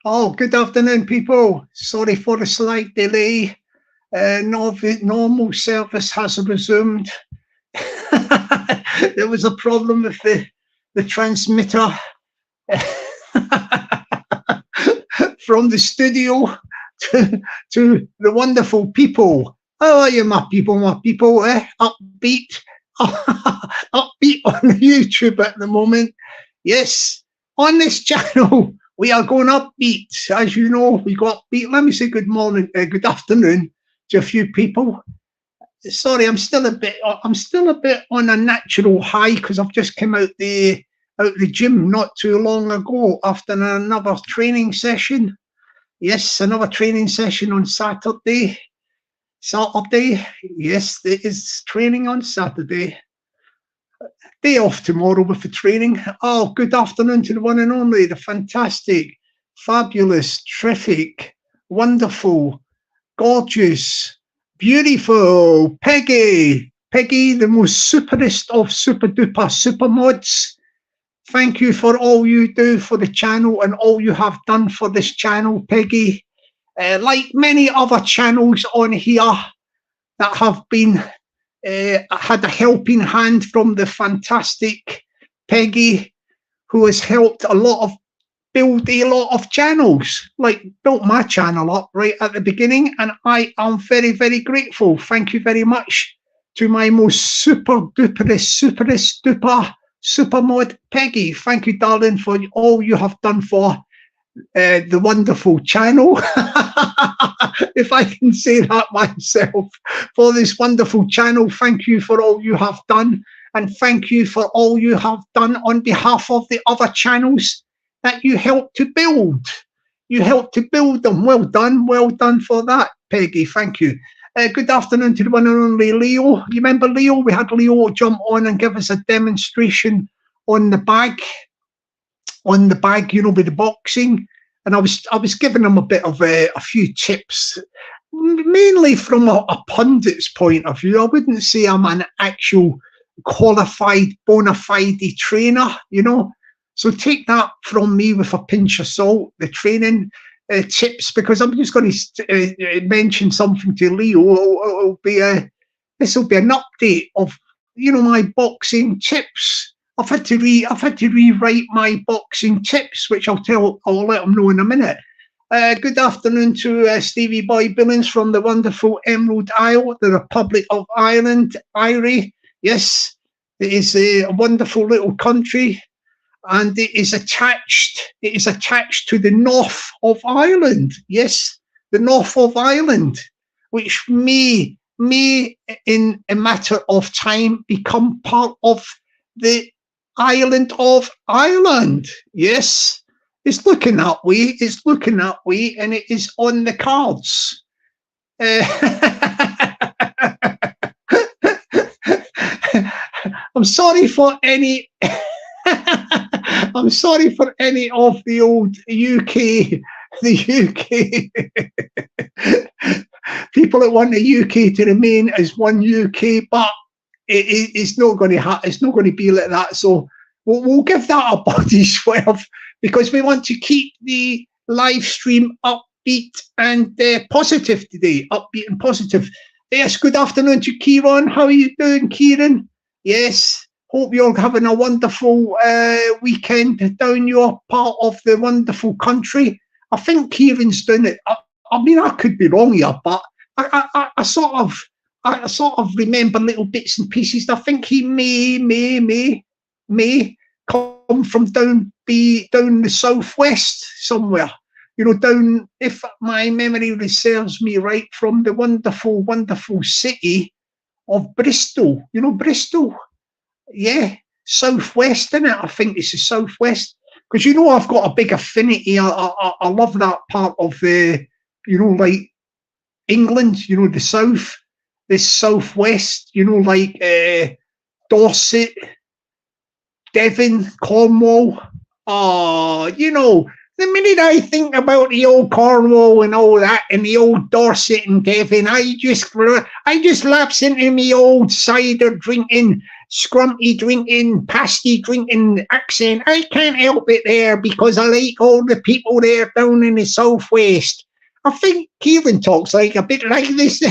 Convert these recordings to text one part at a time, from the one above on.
Oh, good afternoon, people. Sorry for the slight delay. Normal service has resumed. There was a problem with the transmitter from the studio to the wonderful people. How are you, my people, Upbeat. Upbeat on YouTube at the moment. Yes, on this channel, we are going upbeat. As you know, we got upbeat. Let me say good morning, good afternoon to a few people. Sorry, I'm still a bit on a natural high because I've just come out the gym not too long ago after another training session. Yes, another training session on Saturday. Saturday, yes, there is training on Saturday. Day off tomorrow with the training. Oh, good afternoon to the one and only, the fantastic, fabulous, terrific, wonderful, gorgeous, beautiful Peggy. Peggy, the most superest of super duper super mods. Thank you for all you do for the channel and all you have done for this channel, Peggy. Like many other channels on here that have been had a helping hand from the fantastic Peggy, who has helped build a lot of channels, like built my channel up right at the beginning, and I am very, very grateful. Thank you very much to my most super duper super mod Peggy. Thank you, darling, for all you have done for the wonderful channel, if I can say that myself, for this wonderful channel. Thank you for all you have done, and thank you for all you have done on behalf of the other channels that you helped to build. You helped to build them. Well done for that, Peggy. Thank you. Good afternoon to the one and only Leo. You remember Leo? We had Leo jump on and give us a demonstration on the bag, with the boxing, and I was giving him a bit of a few tips, mainly from a pundit's point of view. I wouldn't say I'm an actual qualified bona fide trainer, so take that from me with a pinch of salt, the training tips, because I'm just going to mention something to Leo. This will be an update of my boxing tips. I've had to rewrite my boxing tips, which I'll let them know in a minute. Good afternoon to Stevie Boy Billings from the wonderful Emerald Isle, the Republic of Ireland, Irie. Yes, it is a wonderful little country, and it is attached to the north of Ireland. Yes, the north of Ireland, which may in a matter of time become part of the island of Ireland. Yes, it's looking that way. And it is on the cards. I'm sorry for any. I'm sorry for any of the old UK people that want the UK to remain as one UK, but it's not going to be like that. So we'll give that a body swerve, because we want to keep the live stream upbeat and positive today. Upbeat and positive. Yes, good afternoon to Kieran. How are you doing, Kieran? Yes, hope you're having a wonderful weekend down your part of the wonderful country. I think Kieran's doing it. I mean, I could be wrong here, but I sort of remember little bits and pieces. I think he may come from down the southwest somewhere. Down, if my memory serves me right, from the wonderful, wonderful city of Bristol. Bristol. Yeah, southwest, isn't it? I think it's the southwest, because I've got a big affinity. I love that part of the, like England. The south. This southwest, like Dorset, Devon, Cornwall. The minute I think about the old Cornwall and all that, and the old Dorset and Devon, I just lapse into me old cider drinking, scrumpy drinking, pasty drinking accent. I can't help it there because I like all the people there down in the southwest. I think Kieran talks like a bit like this.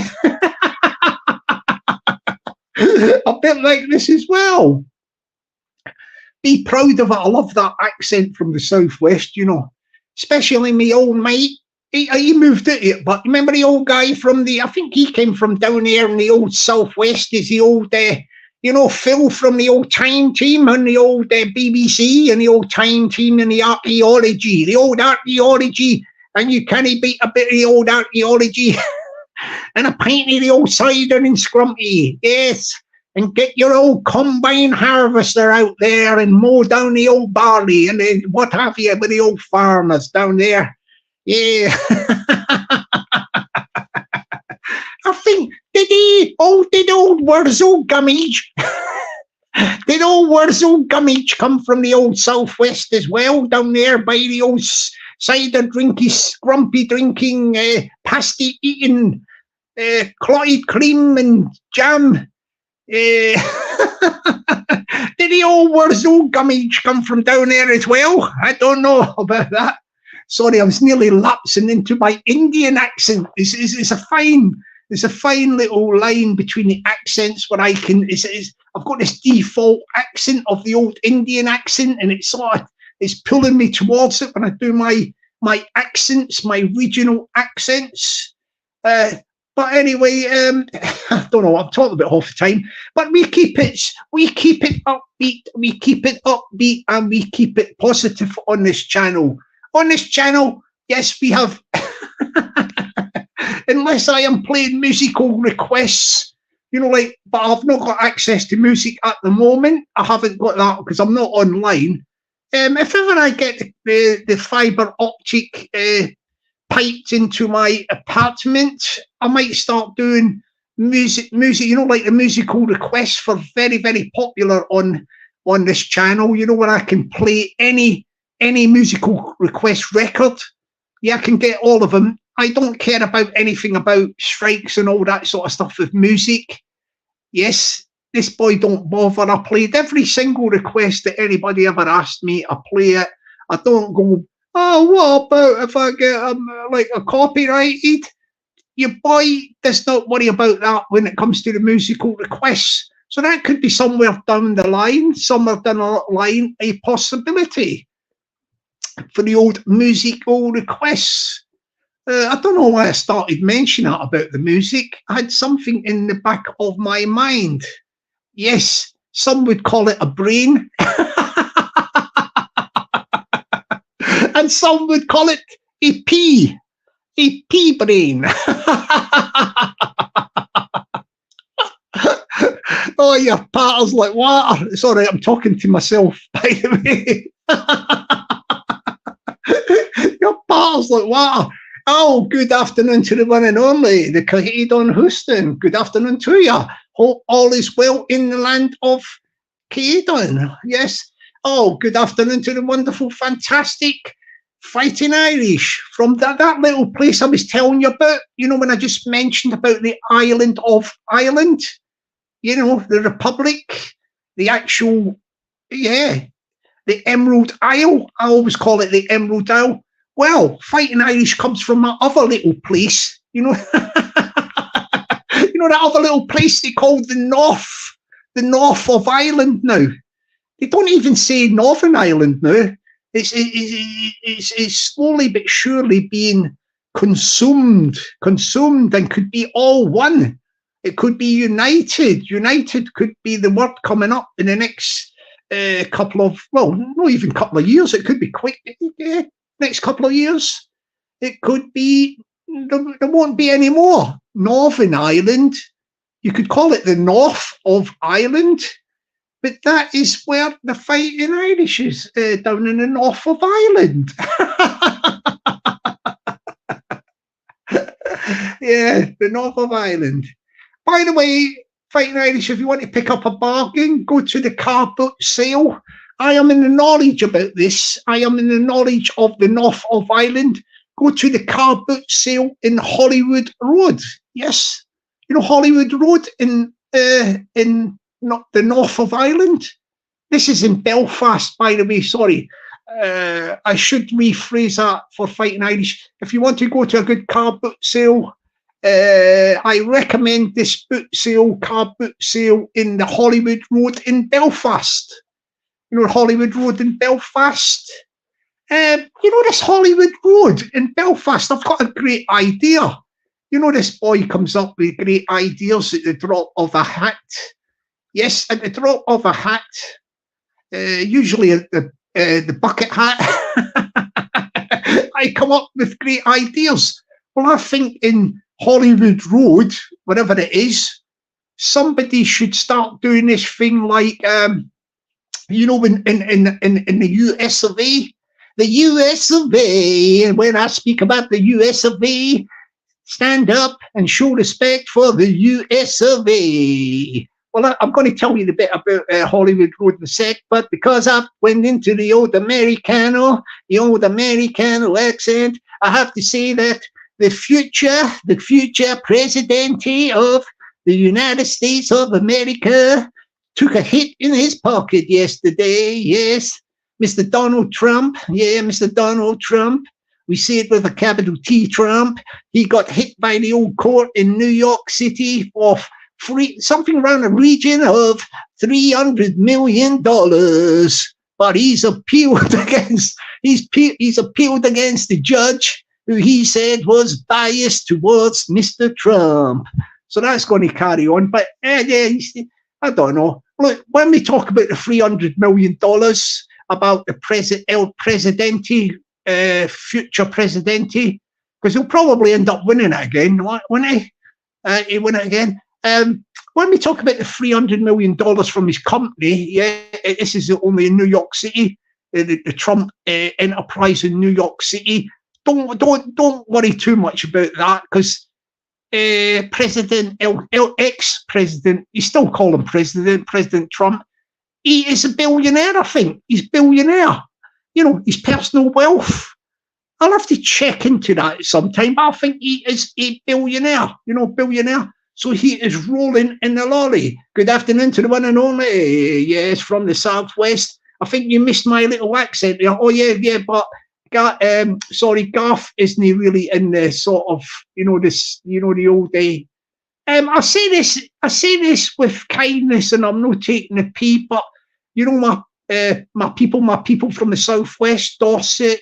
A bit like this as well. Be proud of it. I love that accent from the southwest, you know. Especially me old mate. He moved it, but remember the old guy from I think he came from down there in the old southwest. Is the old, Phil from the old Time Team and the old BBC and the old Time Team and the archaeology, and you can't beat a bit of the old archaeology and a pint of the old cider and scrumpy, yes. And get your old combine harvester out there and mow down the old barley and what have you with the old farmers down there. Yeah. I think did old Wurzel Gummidge did old Wurzel Gummidge come from the old southwest as well, down there by the old cider drinking, scrumpy drinking, pasty eating, clotted cream and jam? Did the old Wurzel Gummidge come from down there as well? I don't know about that. Sorry, I was nearly lapsing into my Indian accent. It's a fine little line between the accents where I can. I've got this default accent of the old Indian accent, and it's pulling me towards it when I do my accents, my regional accents. But anyway, I don't know. I'm talking about half the time, but we keep it upbeat, and we keep it positive on this channel. On this channel, yes, we have. Unless I am playing musical requests, but I've not got access to music at the moment. I haven't got that because I'm not online. If ever I get the fibre optic piped into my apartment, I might start doing music, like the musical requests for very, very popular on this channel, where I can play any musical request record. Yeah, I can get all of them. I don't care about anything about strikes and all that sort of stuff with music. Yes, this boy don't bother. I played every single request that anybody ever asked me. I play it. I don't go, oh, what about if I get a copyrighted? Your boy does not worry about that when it comes to the musical requests. So that could be somewhere down the line, a possibility for the old musical requests. I don't know why I started mentioning that about the music. I had something in the back of my mind. Yes, some would call it a brain. And some would call it a pea brain. Oh, your patter's like water. Sorry, I'm talking to myself, by the way. Your patter's like water. Oh, good afternoon to the one and only, the Caedon Houston. Good afternoon to you. Hope all is well in the land of Caedon. Yes. Oh, good afternoon to the wonderful, fantastic Fighting Irish from that little place I was telling you about. When I just mentioned about the island of Ireland, the Republic, the actual, the Emerald Isle. I always call it the Emerald Isle. Well, Fighting Irish comes from my other little place, that other little place they call the North of Ireland now. They don't even say Northern Ireland now. It's slowly but surely being consumed and could be all one. It could be united. United could be the word coming up in the next couple of years. It could be quick. Yeah, next couple of years. It could be, there won't be any more Northern Ireland. You could call it the North of Ireland. But that is where the Fighting Irish is, down in the north of Ireland. Yeah, the north of Ireland. By the way, Fighting Irish, if you want to pick up a bargain, go to the car boot sale. I am in the knowledge about this. I am in the knowledge of the north of Ireland. Go to the car boot sale in Hollywood Road. Yes, Hollywood Road in not the north of Ireland. This is in Belfast, by the way. Sorry. I should rephrase that for Fighting Irish. If you want to go to a good car boot sale, I recommend this car boot sale in the Hollywood Road in Belfast. You know, Hollywood Road in Belfast. You know, this Hollywood Road in Belfast, I've got a great idea. You know, this boy comes up with great ideas at the drop of a hat. Yes, at the drop of a hat, usually the bucket hat. I come up with great ideas. Well, I think in Hollywood Road, whatever it is, somebody should start doing this thing like, you know, in the US of A, the US of A, and when I speak about the US of A, stand up and show respect for the US of A. Well, I'm going to tell you a bit about Hollywood Road in a sec, but because I went into the old Americano accent, I have to say that the future presidente of the United States of America took a hit in his pocket yesterday. Yes, Mr. Donald Trump. Yeah, Mr. Donald Trump. We see it with a capital T, Trump. He got hit by the old court in New York City for something around the region of $300 million. But he's appealed against the judge who he said was biased towards Mr. Trump. So that's going to carry on. But yeah, I don't know. Look, when we talk about the $300 million about the El Presidente, future Presidente, because he'll probably end up winning it again, won't he? He'll win it again. When we talk about the $300 million from his company, yeah, this is only in New York City, the Trump enterprise in New York City. Don't worry too much about that, because ex-president, you still call him President Trump. He is a billionaire, I think. He's billionaire. You know, his personal wealth. I'll have to check into that sometime, but I think he is a billionaire, you know, billionaire. So he is rolling in the lorry. Good afternoon to the one and only. Yes, from the Southwest. I think you missed my little accent there. Oh, yeah, but sorry, Garth isn't he really in the sort of, you know, the old day. I say this with kindness, and I'm not taking a pee, but you know, my people from the Southwest, Dorset,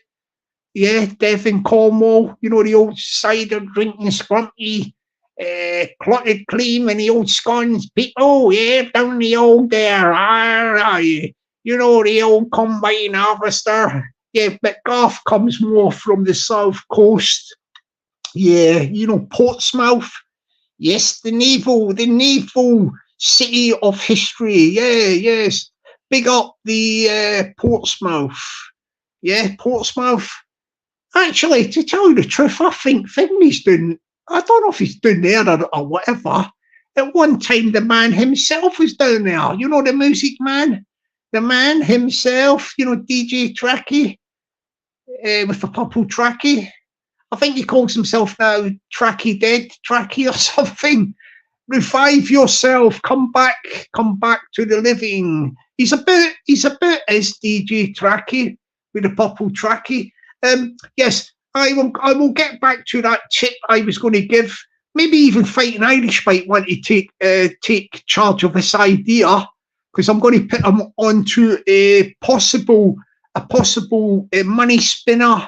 yeah, Devon, Cornwall, you know, the old cider drinking scrumpy, clotted cream and the old scones people, yeah, down the old there, you know, the old combine harvester. Yeah, but Garth comes more from the south coast. Yeah, you know, Portsmouth. Yes, the naval city of history. Yeah, yes. Big up the Portsmouth. Yeah, Portsmouth. Actually, to tell you the truth, I think Finley's doing, I don't know if he's doing there or whatever. At one time, the man himself was down there. You know, the music man? The man himself, you know, DJ Tracky, with the purple Tracky. I think he calls himself now Tracky Dead, Tracky or something. Revive yourself, come back to the living. He's a bit as DJ Tracky with the purple Tracky. Yes, I will get back to that tip I was going to give. Maybe even Fighting Irish might want to take charge of this idea, because I'm going to put them onto a possible money spinner,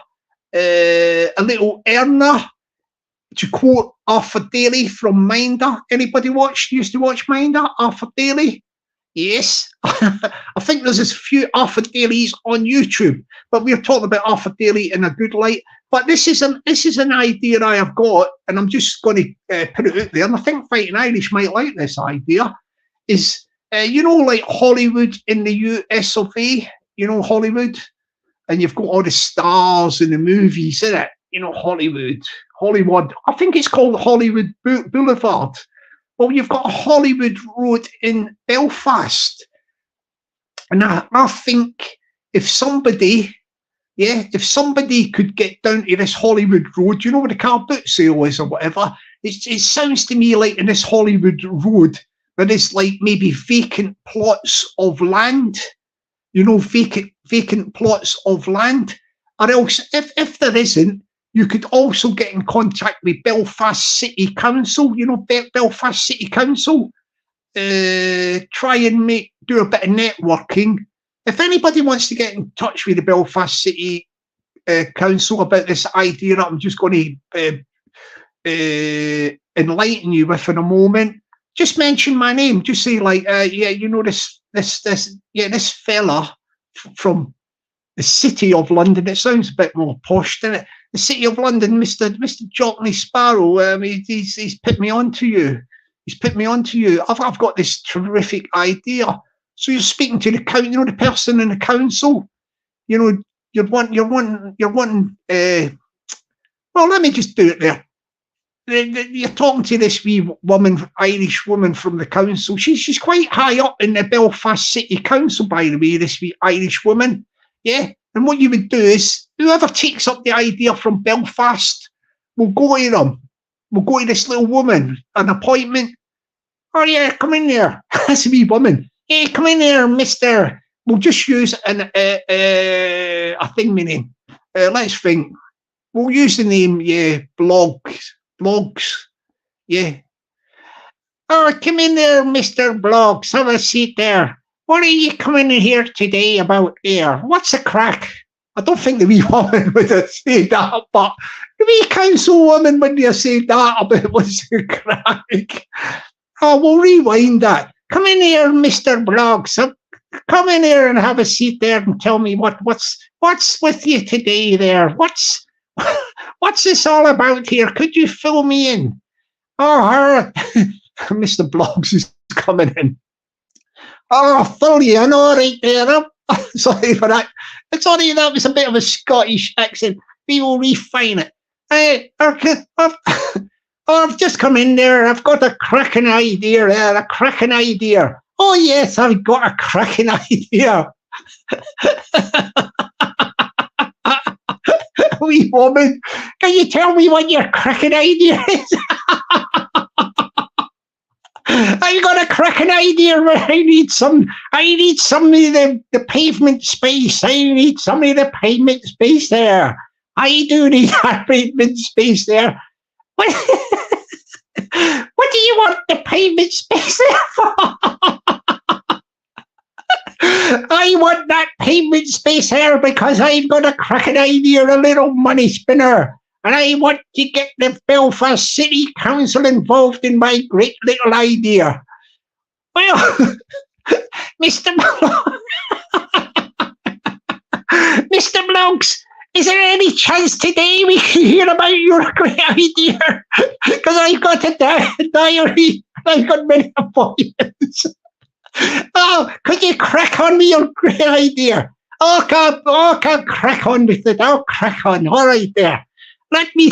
a little earner, to quote Arthur Daly from Minder. Anybody used to watch Minder? Arthur Daly? Yes. I think there's a few Arthur Dalys on YouTube, but we're talking about Arthur Daly in a good light. But this is an idea I have got, and I'm just going to put it out there, and I think Fighting Irish might like this idea, is, you know, like Hollywood in the US of A, you know, Hollywood, and you've got all the stars in the movies, isn't it? You know, Hollywood. I think it's called Hollywood Boulevard. Well, you've got a Hollywood Road in Belfast. And I think if somebody could get down to this Hollywood Road, you know where the car boot sale is or whatever, it sounds to me like in this Hollywood Road, there is like maybe vacant plots of land, vacant plots of land. Or else, if there isn't, you could also get in contact with Belfast City Council, Belfast City Council. Try and do a bit of networking. If anybody wants to get in touch with the Belfast City Council about this idea that I'm just going to enlighten you with in a moment, just mention my name. Just say like, this fella from the City of London. It sounds a bit more posh, doesn't it? The City of London, Mr. Jockney Sparrow. He's put me on to you. He's put me on to you. I've got this terrific idea. So you're speaking to the person in the council. You're wanting. Well, let me just do it there. You're talking to this wee woman, Irish woman from the council. She's quite high up in the Belfast City Council, by the way, this wee Irish woman. Yeah. And what you would do is, whoever takes up the idea from Belfast will go to them. We'll go to this little woman, an appointment. Oh, yeah, come in there. That's a wee woman. Hey, come in there, mister. We'll just use a thing, my name. Let's think. We'll use the name, Blogs. Yeah. Oh, come in there, Mr. Blogs. Have a seat there. What are you coming in here today about here? What's the crack? I don't think the wee woman would have said that, but the wee councilwoman would have said that about what's the crack. Oh, we'll rewind that. Come in here, Mr. Blogs. Come in here and have a seat there and tell me what's with you today there. What's this all about here? Could you fill me in? Oh, Mr. Blogs is coming in. Oh, fill you in, all right there. Sorry for that. Sorry, that was a bit of a Scottish accent. We will refine it. I've just come in there. I've got a cracking idea there. A cracking idea. Oh, yes, I've got a cracking idea. Wee woman, can you tell me what your cracking idea is? I've got a cracking idea where I need some of the pavement space. I need some of the pavement space there. I do need that pavement space there. What do you want the pavement space there for? I want that pavement space there because I've got a cracking idea, a little money spinner. And I want to get the Belfast City Council involved in my great little idea. Well, Mr. Mr. Blogs, is there any chance today we can hear about your great idea? Because I've got a diary. I've got many appointments. Oh, could you crack on with your great idea? Oh, I can't crack on with it. I'll crack on. All right there. Let me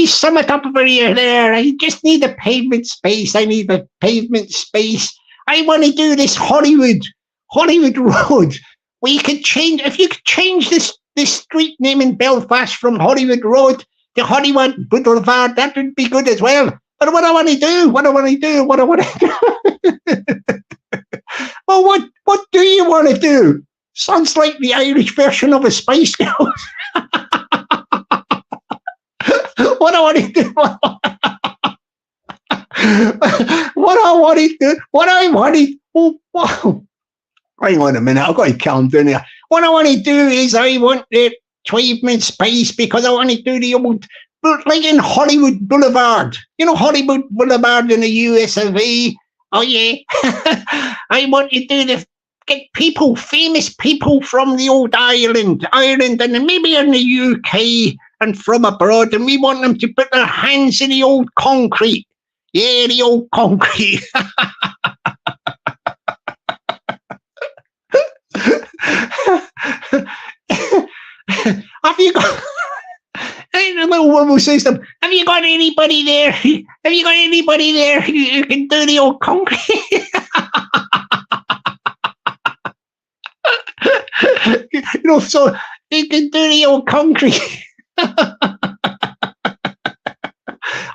sum it up for you there. I just need a pavement space. I need a pavement space. I want to do this Hollywood Road. We could change, if you could change this street name in Belfast from Hollywood Road to Hollywood Boulevard, that would be good as well. But what I want to do. Well, what do you want to do? Sounds like the Irish version of a Spice Girls. What I want to do. Oh, wow. Hang on a minute, I've got to calm down here. What I want to do is I want the pavement space because I want to do the old, like in Hollywood Boulevard. You know Hollywood Boulevard in the US of A? Oh, yeah. I want to do get people, famous people from the old Ireland, and maybe in the UK and from abroad, and we want them to put their hands in the old concrete. Yeah, the old concrete. Have you got... The little woman says to them, have you got anybody there? Have you got anybody there who can do the old concrete? So they can do the old concrete.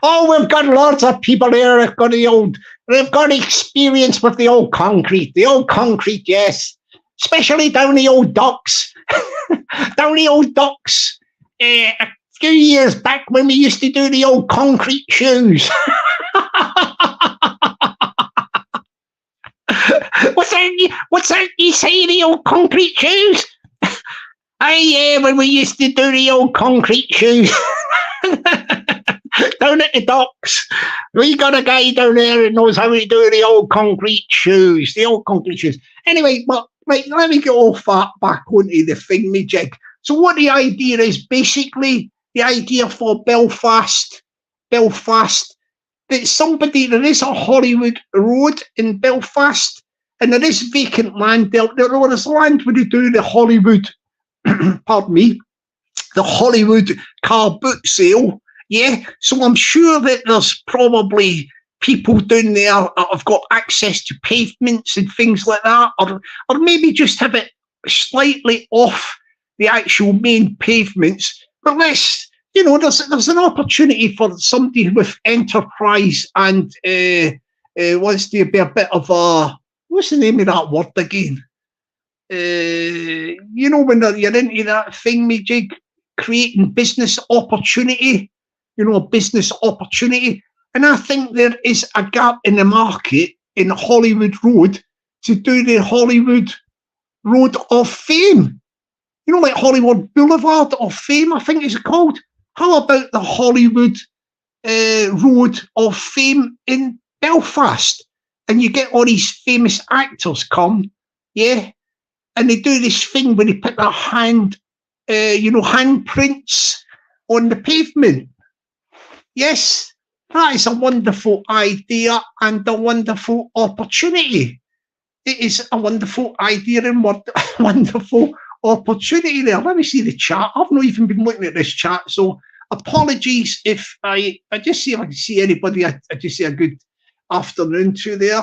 Oh, we've got lots of people here they've got experience with the old concrete. The old concrete, yes. Especially down the old docks. Down the old docks. A few years back when we used to do the old concrete shoes. What's that you say, the old concrete shoes? Oh yeah, when we used to do the old concrete shoes. Down at the docks. We got a guy down there who knows how to do the old concrete shoes. The old concrete shoes. Anyway, but right, let me get off that back onto the thingamajig. So what the idea is, basically, the idea for Belfast, that there is a Hollywood Road in Belfast, and there is vacant land there. There's land where they do the Hollywood, pardon me, the Hollywood car boot sale. Yeah, so I'm sure that there's probably people down there that have got access to pavements and things like that, or maybe just have it slightly off the actual main pavements. But there's an opportunity for somebody with enterprise and wants to be a bit of a, what's the name of that word again? When you're into that thingamajig, creating business opportunity. A business opportunity. And I think there is a gap in the market in Hollywood Road to do the Hollywood Road of Fame. Like Hollywood Boulevard of Fame, I think it's called. How about the Hollywood Road of Fame in Belfast? And you get all these famous actors come, yeah? And they do this thing where they put their handprints on the pavement. Yes, that is a wonderful idea and a wonderful opportunity. It is a wonderful idea and wonderful opportunity there. Let me see the chat. I've not even been looking at this chat, so apologies if I just see if I can see anybody. I just say a good afternoon to there.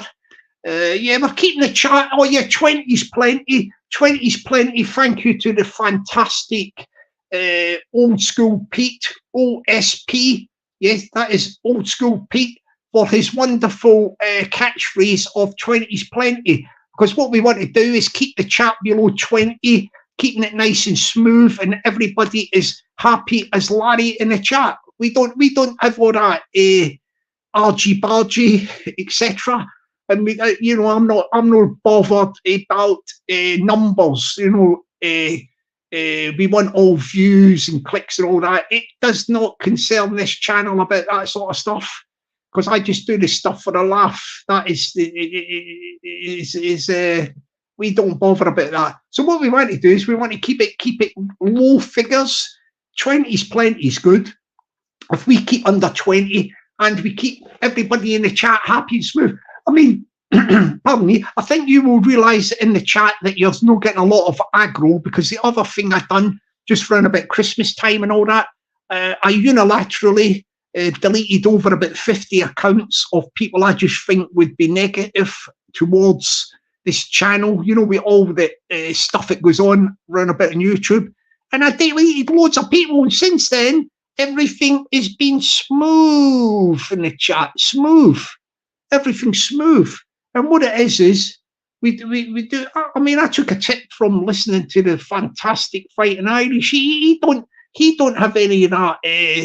Yeah, we're keeping the chat. Oh yeah, 20's plenty. 20's plenty. Thank you to the fantastic Old School Pete, OSP. Yes, that is Old School Pete, for his wonderful catchphrase of 20's plenty. Because what we want to do is keep the chat below 20, keeping it nice and smooth, and everybody is happy as Larry in the chat. We don't have all that argy-bargy, etc. And I'm not bothered about numbers. We want all views and clicks and all that. It does not concern this channel about that sort of stuff, because I just do this stuff for a laugh. That is we don't bother about that. So what we want to do is we want to keep it low figures. 20's plenty is good. If we keep under 20 and we keep everybody in the chat happy and smooth. I mean, pardon me, I think you will realise in the chat that you're not getting a lot of aggro, because the other thing I've done just around about Christmas time and all that, I unilaterally deleted over about 50 accounts of people I just think would be negative towards this channel, with all the stuff that goes on around about on YouTube. And I deleted loads of people, and since then, everything has been smooth in the chat. Smooth. Everything's smooth. And what it is we do. I mean, I took a tip from listening to the fantastic Fighting Irish. He don't have any of that.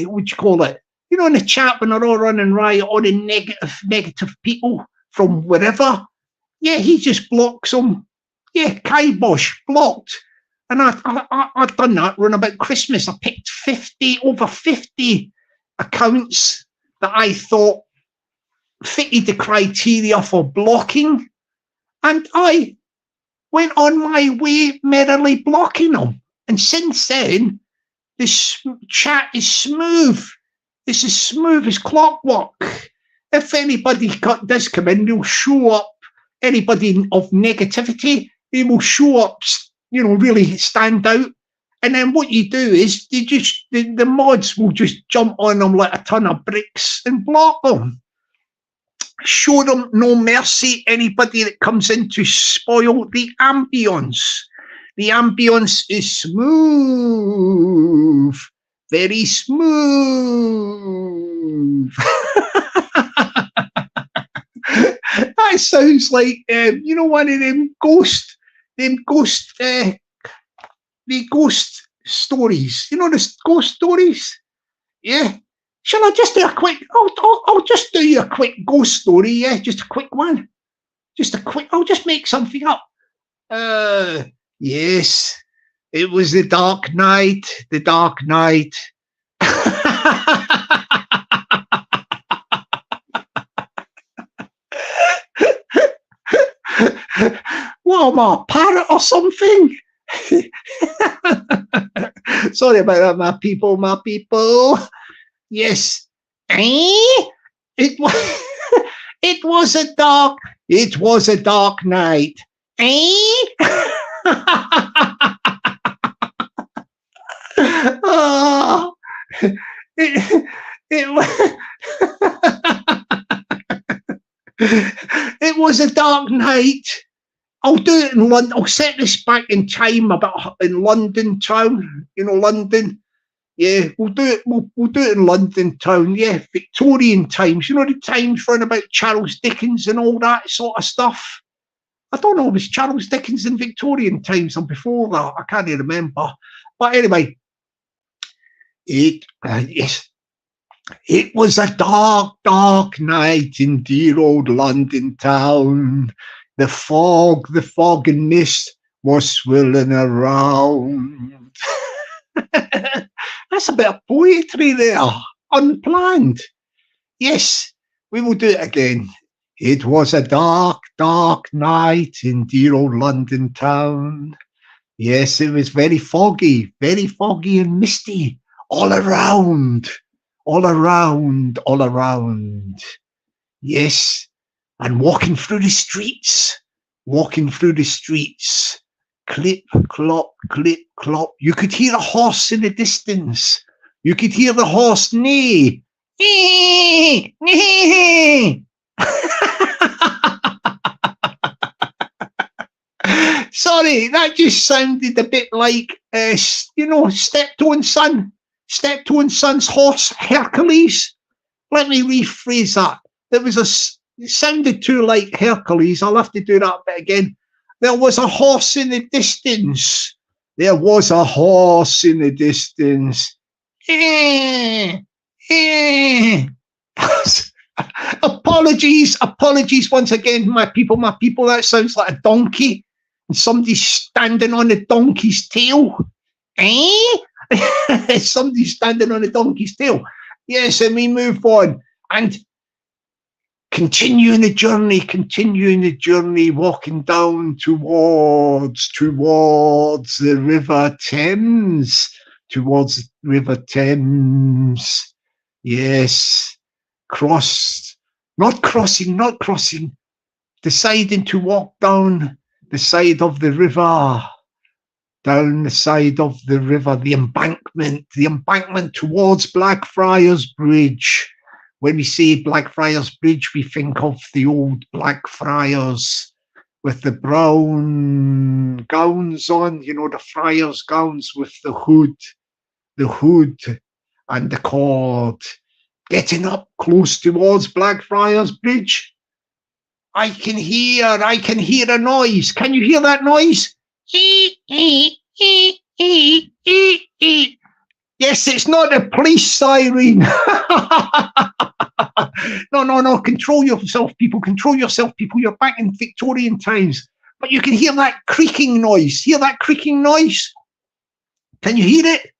What do you call it? In the chat when they're all running riot, all the negative people from wherever. Yeah, he just blocks them. Yeah, kibosh, blocked. And I've done that around about Christmas. I picked over 50 accounts that I thought fitted the criteria for blocking, and I went on my way merrily blocking them. And since then, this chat is smooth. This is smooth as clockwork. If anybody does come in, they'll show up. Anybody of negativity, they will show up, really stand out. And then what you do is the mods will just jump on them like a ton of bricks and block them. Show them no mercy, anybody that comes in to spoil the ambience. The ambience is smooth, very smooth. move. That sounds like, you know, one of them ghost the ghost stories. You know, the ghost stories? Yeah. Shall I just do a quick, I'll just do you a quick ghost story, yeah? Just a quick one. I'll just make something up. Yes. It was the dark night, What am I, a parrot or something? Sorry about that, my people. Yes. It was it was a dark night. Oh, it was a dark night. I'll do it in London. I'll set this back in time about in London town. You know, London. Yeah, we'll do it. We'll do it in London town. Yeah, Victorian times. You know, the times round about Charles Dickens and all that sort of stuff. I don't know if it's Charles Dickens in Victorian times or before that. I can't remember. But anyway, it was a dark night in dear old London town. The fog and mist was swirling around. That's a bit of poetry there, unplanned. Yes, we will do it again. It was a dark night in dear old London town. Yes, it was very foggy and misty all around. Yes, and walking through the streets. Clip, clop. You could hear a horse in the distance. You could hear the horse neigh. Sorry, that just sounded a bit like, you know, Steptoe and Son's horse, Hercules. Let me rephrase that. It sounded too like Hercules. I'll have to do that bit again. There was a horse in the distance. Apologies once again, my people. That sounds like a donkey. And somebody's standing on a donkey's tail. Somebody's standing on a donkey's tail. Yes, and we move on. And continuing the journey, walking down towards the River Thames. Yes, not crossing, deciding to walk down the side of the river, the embankment towards Blackfriars Bridge. When we say Blackfriars Bridge, we think of the old Blackfriars with the brown gowns on, you know, the friars' gowns with the hood and the cord. Getting up close towards Blackfriars Bridge, I can hear a noise. Can you hear that noise? Yes, it's not a police siren. No. Control yourself, people. You're back in Victorian times. But you can hear that creaking noise. Can you hear it?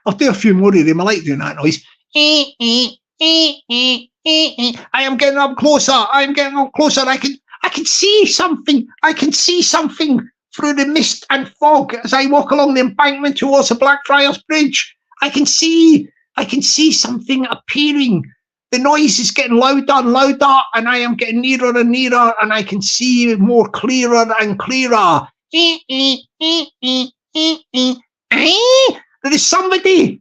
I'll do a few more of them. I like doing that noise. I am getting up closer. I can see something. Through the mist and fog as I walk along the embankment towards the Blackfriars Bridge. I can see something appearing. The noise is getting louder and louder, and I am getting nearer and nearer, and I can see more clearer and clearer. There's somebody.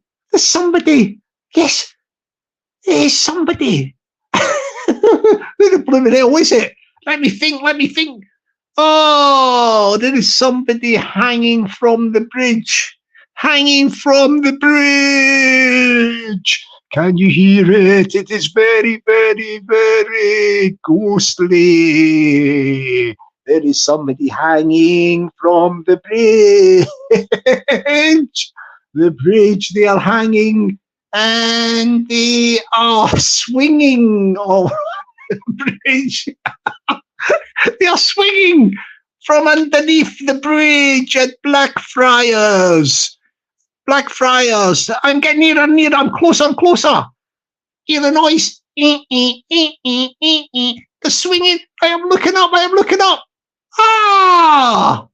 Yes, there's somebody. Who the blooming hell is it? Let me think. Oh, there is somebody hanging from the bridge. hanging from the bridge. Can you hear it? It is very, very, very ghostly. There is somebody hanging from the bridge. The bridge, they are hanging and they are swinging over the bridge. They are swinging from underneath the bridge at Blackfriars. Blackfriars. I'm getting nearer and nearer. I'm closer and closer. Hear the noise. The swinging. I am looking up. I am looking up. Ah!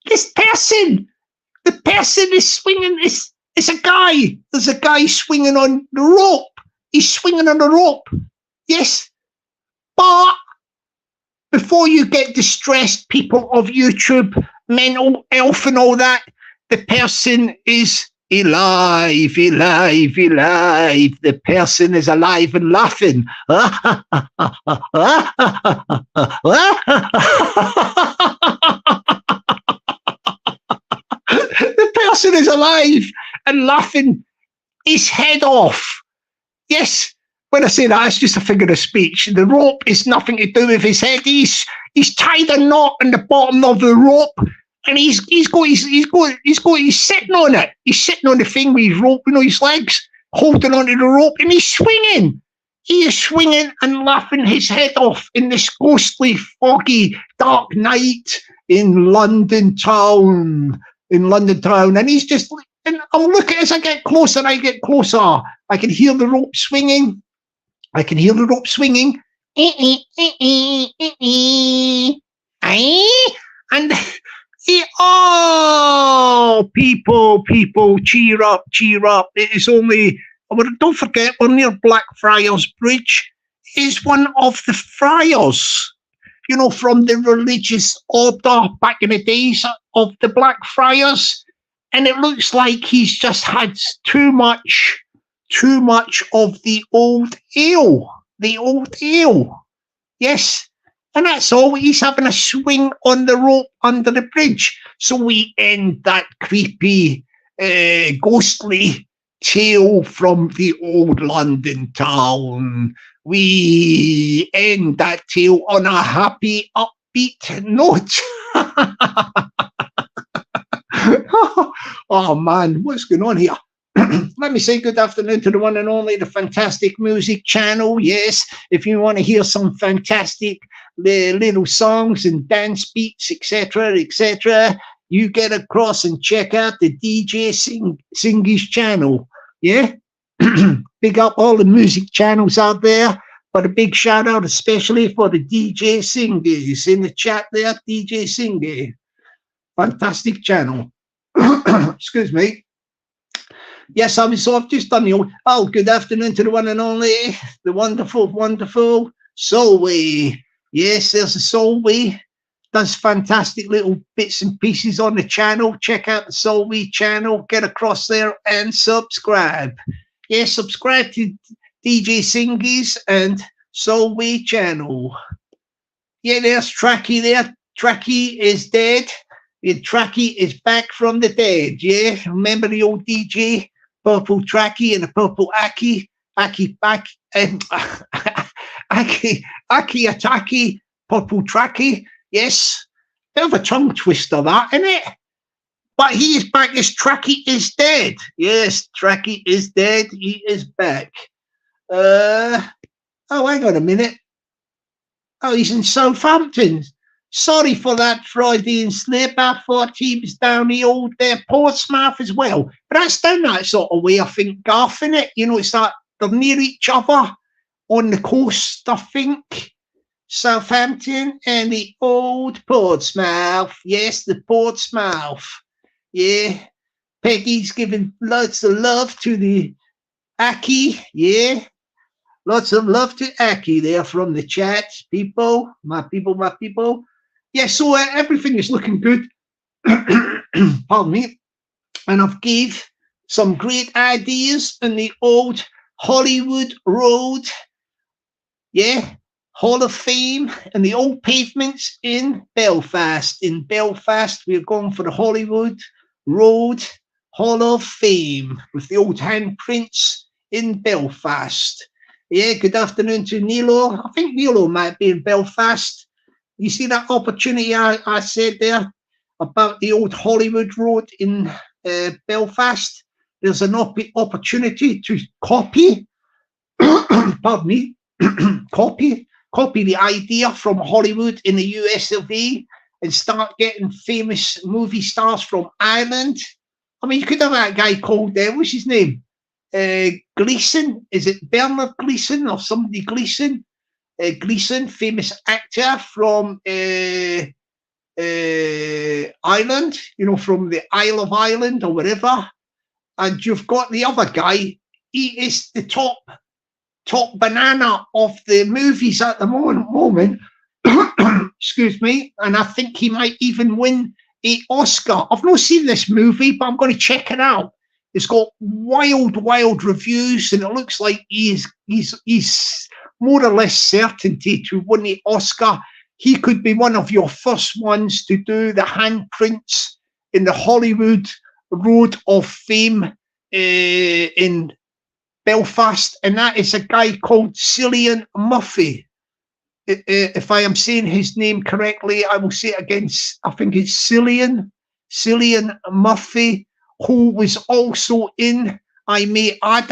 This person. The person is swinging. It's a guy. There's a guy swinging on the rope. He's swinging on the rope. Yes. But before you get distressed, people of YouTube, mental health and all that, the person is alive. The person is alive and laughing. The person is alive and laughing his head off. Yes, when I say that, it's just a figure of speech. The rope is nothing to do with his head. He's tied a knot in the bottom of the rope, and he's sitting on it. He's sitting on the thing with his rope on his legs, holding onto the rope, and he's swinging. He is swinging and laughing his head off in this ghostly, foggy, dark night in London town. And he's just. And I'm looking as I get closer. I can hear the rope swinging. And people, cheer up. It is only, don't forget, we're near Blackfriars Bridge. It is one of the friars, from the religious order back in the days of the Blackfriars. And it looks like he's just had too much of the old ale. Yes. And that's all. He's having a swing on the rope under the bridge. So we end that creepy, ghostly tale from the old London town. We end that tale on a happy, upbeat note. Oh man, what's going on here? Let me say good afternoon to the one and only, the Fantastic Music Channel. Yes, if you want to hear some fantastic little songs and dance beats, etc., you get across and check out the DJ Singy's channel. Yeah, big up all the music channels out there. But a big shout out especially for the DJ Singy's in the chat there, DJ Singy. Fantastic channel. Excuse me. Yes, I've just done the good afternoon to the one and only, the wonderful Solway. Yes, there's a Solway. Does fantastic little bits and pieces on the channel. Check out the Solway channel. Get across there and subscribe. Yes, subscribe to DJ Singy's and Solway channel. Yeah, there's Tracky there. Tracky is dead. Tracky is back from the dead, yeah? Remember the old DJ? Purple Tracky and the Purple Aki Ataki, Purple Tracky. Yes, bit of a tongue twister, that, isn't it? But he is back as Tracky is dead. Yes, Tracky is dead. He is back. Hang on a minute. Oh, he's in Southampton. Sorry for that Freudian slip. I thought he was down the old Portsmouth as well. But that's down that sort of way, I think, Garth, innit? It's like they're near each other on the coast, I think. Southampton and the old Portsmouth. Yes, the Portsmouth. Yeah. Peggy's giving lots of love to the Aki. Yeah. Lots of love to Aki there from the chat. People, my people. Yeah, so everything is looking good. Pardon me. And I've gave some great ideas in the old Hollywood Road. Yeah, Hall of Fame and the old pavements in Belfast. In Belfast, we're going for the Hollywood Road Hall of Fame with the old handprints in Belfast. Yeah, good afternoon to Nilo. I think Nilo might be in Belfast. You see that opportunity I said there about the old Hollywood Road in Belfast? There's an opportunity to copy, pardon me, copy the idea from Hollywood in the US of A and start getting famous movie stars from Ireland. I mean, you could have that guy called, what's his name? Gleeson. Is it Bernard Gleeson or somebody Gleeson? Gleeson, famous actor from Ireland, you know, from the Isle of Ireland or whatever. And you've got the other guy. He is the top banana of the movies at the moment. Excuse me. And I think he might even win an Oscar. I've not seen this movie, but I'm going to check it out. It's got wild reviews, and it looks like he's more or less certainty to win the Oscar. He could be one of your first ones to do the handprints in the Hollywood Road of Fame in Belfast, and that is a guy called Cillian Murphy. If I am saying his name correctly, I will say it again. I think it's Cillian Murphy, who was also in, I may add,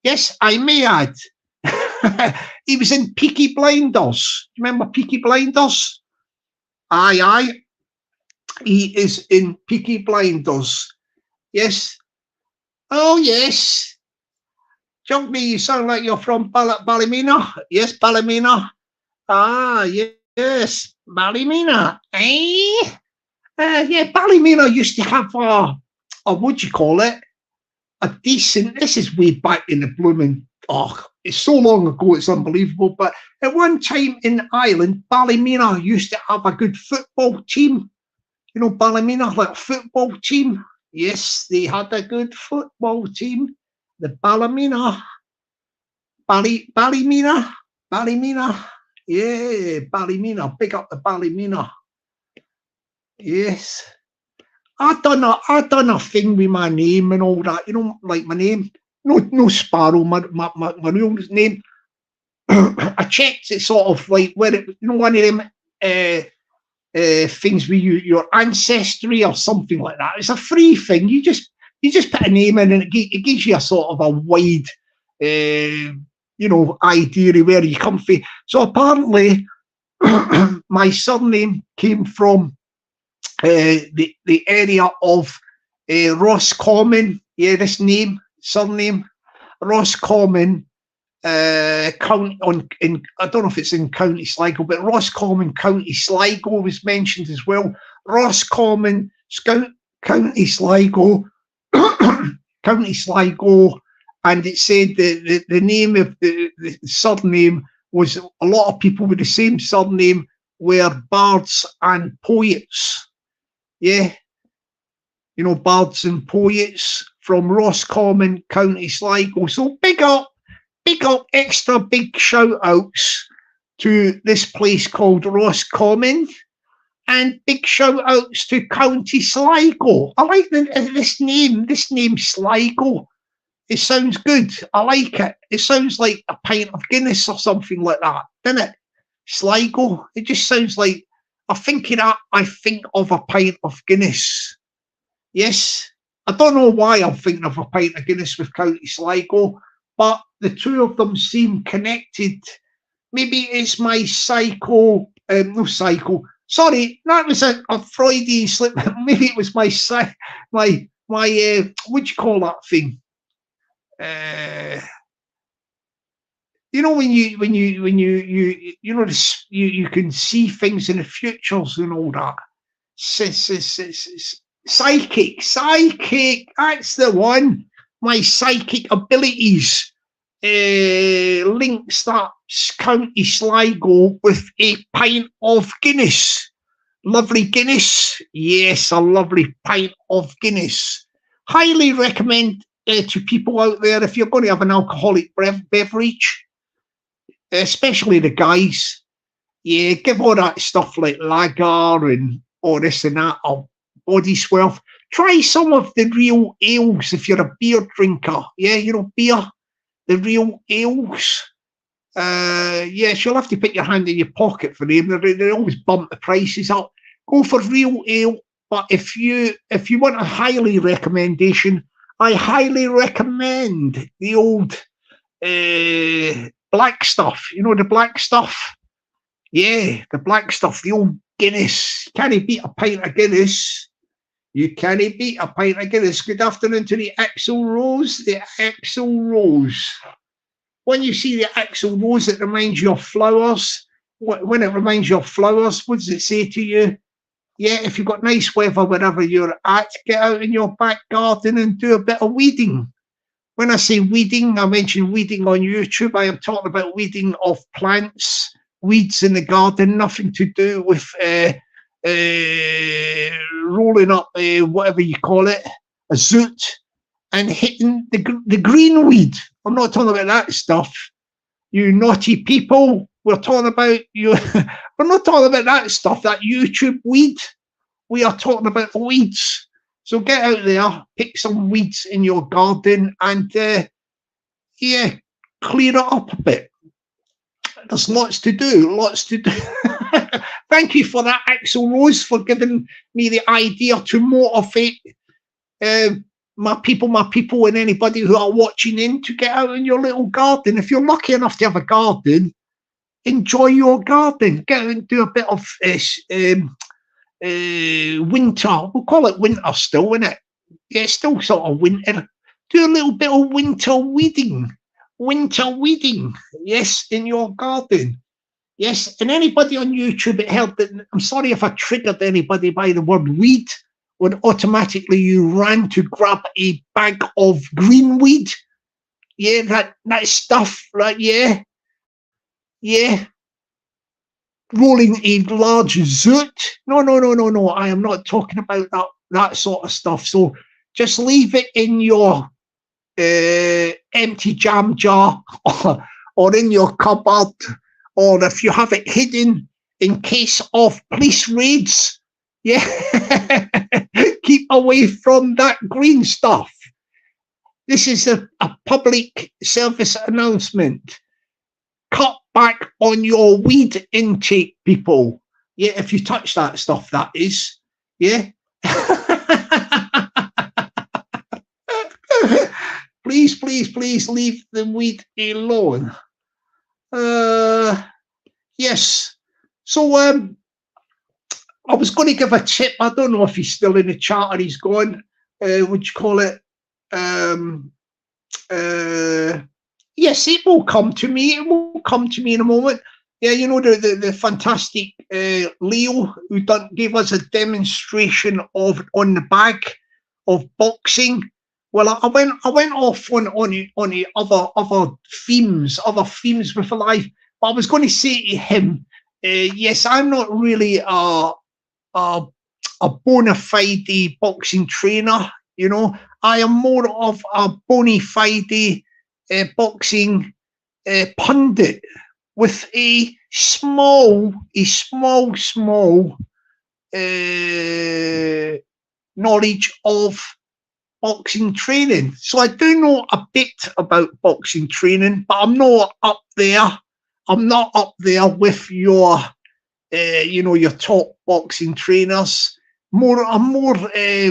yes, I may add, he was in Peaky Blinders. Remember Peaky Blinders? Aye. He is in Peaky Blinders. Yes. Oh, yes. Jugby, you sound like you're from Ballymena. Yes, Ballymena. Ah, yes, Ballymena. Eh? Yeah, Ballymena used to have what do you call it? A decent, this is way back in the blooming, it's so long ago, it's unbelievable. But at one time in Ireland, Ballymena used to have a good football team. You know, Ballymena, like a football team. Yes, they had a good football team. The Ballymena. Ballymena. Yeah, Ballymena. Big up the Ballymena. Yes. I done a thing with my name and all that, you know, like my name. No Sparrow, my real name. I checked it sort of like where it, you know, one of them things with your ancestry or something like that. It's a free thing. You just put a name in, and it gives you a sort of a wide, you know, idea of where you come from. So apparently, my surname came from the area of Roscommon. Yeah, this surname, Roscommon. County in I don't know if it's in County Sligo, but Roscommon, County Sligo was mentioned as well. Roscommon, County Sligo, County Sligo, and it said the name of the surname was, a lot of people with the same surname were bards and poets. Yeah, you know, bards and poets from Roscommon, County Sligo. So big up, extra big shout outs to this place called Roscommon, and big shout outs to County Sligo. I like this name Sligo. It sounds good. I like it. It sounds like a pint of Guinness or something like that, doesn't it? Sligo. It just sounds like, I think of a pint of Guinness. Yes. I don't know why I'm thinking of a pint of Guinness with County Sligo, but the two of them seem connected. Maybe it's my Sorry, that was a Freudian slip. Maybe it was my what do you call that thing? You know, when you know this, you can see things in the futures and all that. Psychic. That's the one. My psychic abilities links that County Sligo with a pint of Guinness. Lovely Guinness. Yes, a lovely pint of Guinness. Highly recommend to people out there, if you're going to have an alcoholic beverage, especially the guys. Yeah, give all that stuff like lager and all this and that, or body swell. Try some of the real ales if you're a beer drinker. Yeah, beer, the real ales. Yes, you'll have to put your hand in your pocket for them. They always bump the prices up. Go for real ale. But if you want a highly recommendation, I highly recommend the old black stuff. The black stuff. Yeah, the black stuff, the old Guinness. Can he beat a pint of Guinness? You can't beat a pint of Guinness. Good afternoon to the Axel Rose. The Axel Rose. When you see the Axel Rose, it reminds you of flowers. When it reminds you of flowers, what does it say to you? Yeah, if you've got nice weather wherever you're at, get out in your back garden and do a bit of weeding. When I say weeding, I mention weeding on YouTube. I am talking about weeding of plants, weeds in the garden, nothing to do with rolling up whatever you call it, a zoot, and hitting the green weed. I'm not talking about that stuff. You naughty people. We're talking about you. We're not talking about that stuff, that YouTube weed. We are talking about the weeds. So get out there, pick some weeds in your garden, and clear it up a bit. There's lots to do, Thank you for that, Axel Rose, for giving me the idea to motivate my people, and anybody who are watching in to get out in your little garden. If you're lucky enough to have a garden, enjoy your garden. Get out and do a bit of winter. We'll call it winter still, isn't it? Yeah, still sort of winter. Do a little bit of winter weeding. Yes, in your garden. Yes, and anybody on YouTube, it helped. I'm sorry if I triggered anybody by the word weed, when automatically you ran to grab a bag of green weed. Yeah, that stuff, right? Yeah. Rolling a large zoot. No. I am not talking about that sort of stuff. So just leave it in your empty jam jar or in your cupboard, or if you have it hidden in case of police raids. Yeah, keep away from that green stuff. This is a public service announcement. Cut back on your weed intake, people. Yeah, if you touch that stuff, that is. Yeah. Please leave the weed alone. Yes. So I was going to give a tip. I don't know if he's still in the chat or he's gone. Would you call it? Yes, it will come to me. It will come to me in a moment. Yeah, the fantastic Leo who gave us a demonstration on the bag of boxing. Well, I went off on the other themes with a life. But I was going to say to him, yes, I'm not really a bona fide boxing trainer. I am more of a bona fide boxing pundit with a small knowledge of boxing training. So I do know a bit about boxing training, but I'm not up there. I'm not up there with your top boxing trainers. I'm more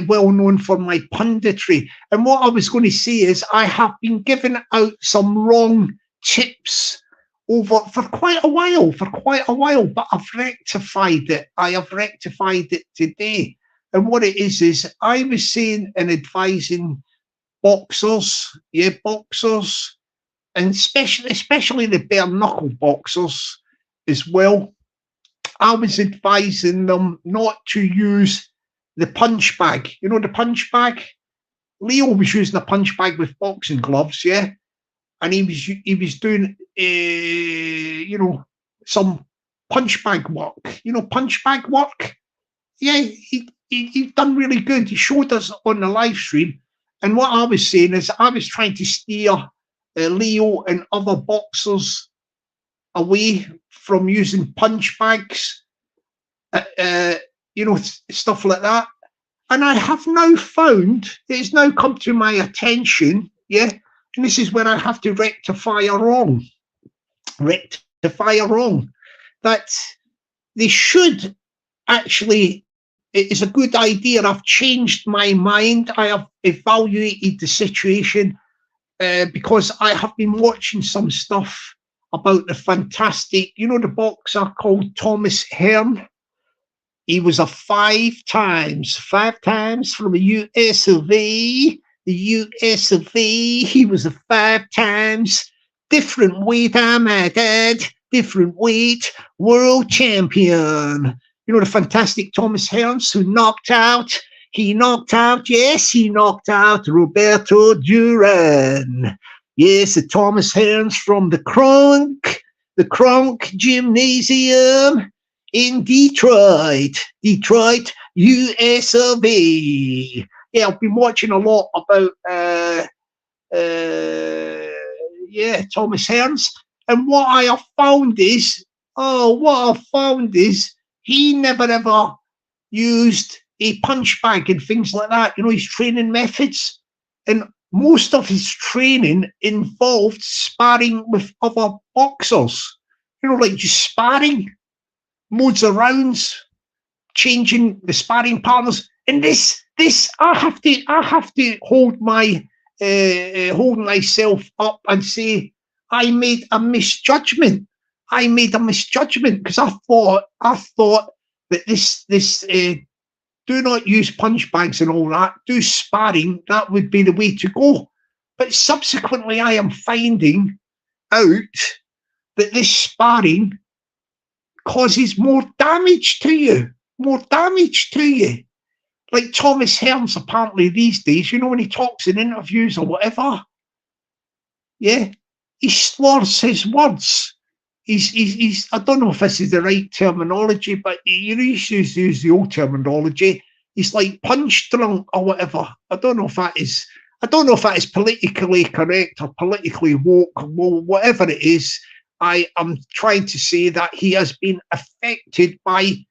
well known for my punditry. And what I was going to say is I have been giving out some wrong tips for quite a while, but I've rectified it. I have rectified it today. And what it is I was saying and advising boxers, and especially the bare knuckle boxers as well. I was advising them not to use the punch bag. The punch bag? Leo was using a punch bag with boxing gloves, yeah? And he was doing, some punch bag work. Punch bag work? Yeah, he's done really good. He showed us on the live stream. And what I was saying is I was trying to steer Leo and other boxers away from using punch bags, you know, stuff like that. And I have now found, it's now come to my attention, yeah, and this is where I have to rectify a wrong, that they should actually, it is a good idea. I've changed my mind. I have evaluated the situation because I have been watching some stuff about the fantastic, you know, the boxer called Thomas Hearn. He was a five times from the US of A. The US of A. He was a five times different weight, I'm at that, different weight world champion. You know, the fantastic Thomas Hearns who he knocked out Roberto Duran. Yes, the Thomas Hearns from the Kronk Gymnasium in Detroit, US of A. Yeah, I've been watching a lot about Thomas Hearns, and what I have found is, he never ever used a punch bag and things like that. You know, his training methods, and most of his training involved sparring with other boxers. You know, like just sparring, modes of rounds, changing the sparring partners. And this I have to hold myself up and say I made a misjudgment. Because I thought that this do not use punch bags and all that, do sparring, that would be the way to go. But subsequently I am finding out that this sparring causes more damage to you. Like Thomas Hearns, apparently these days, you know, when he talks in interviews or whatever, yeah, he slurs his words. He's I don't know if this is the right terminology, but he used to use the old terminology. He's like punch drunk or whatever. I don't know if that is politically correct or politically woke, well, whatever it is. I am trying to say that he has been affected by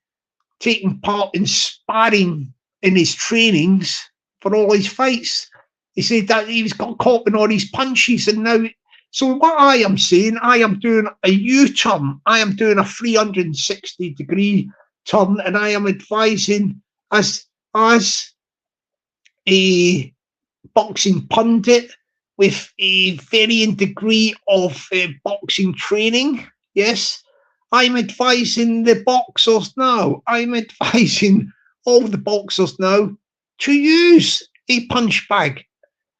taking part in sparring in his trainings for all his fights. He said that he was got caught in all these punches, and now. So what I am saying, I am doing a U-turn. I am doing a 360-degree turn, and I am advising as a boxing pundit with a varying degree of boxing training. Yes, I'm advising the boxers now. I'm advising all the boxers now to use a punch bag.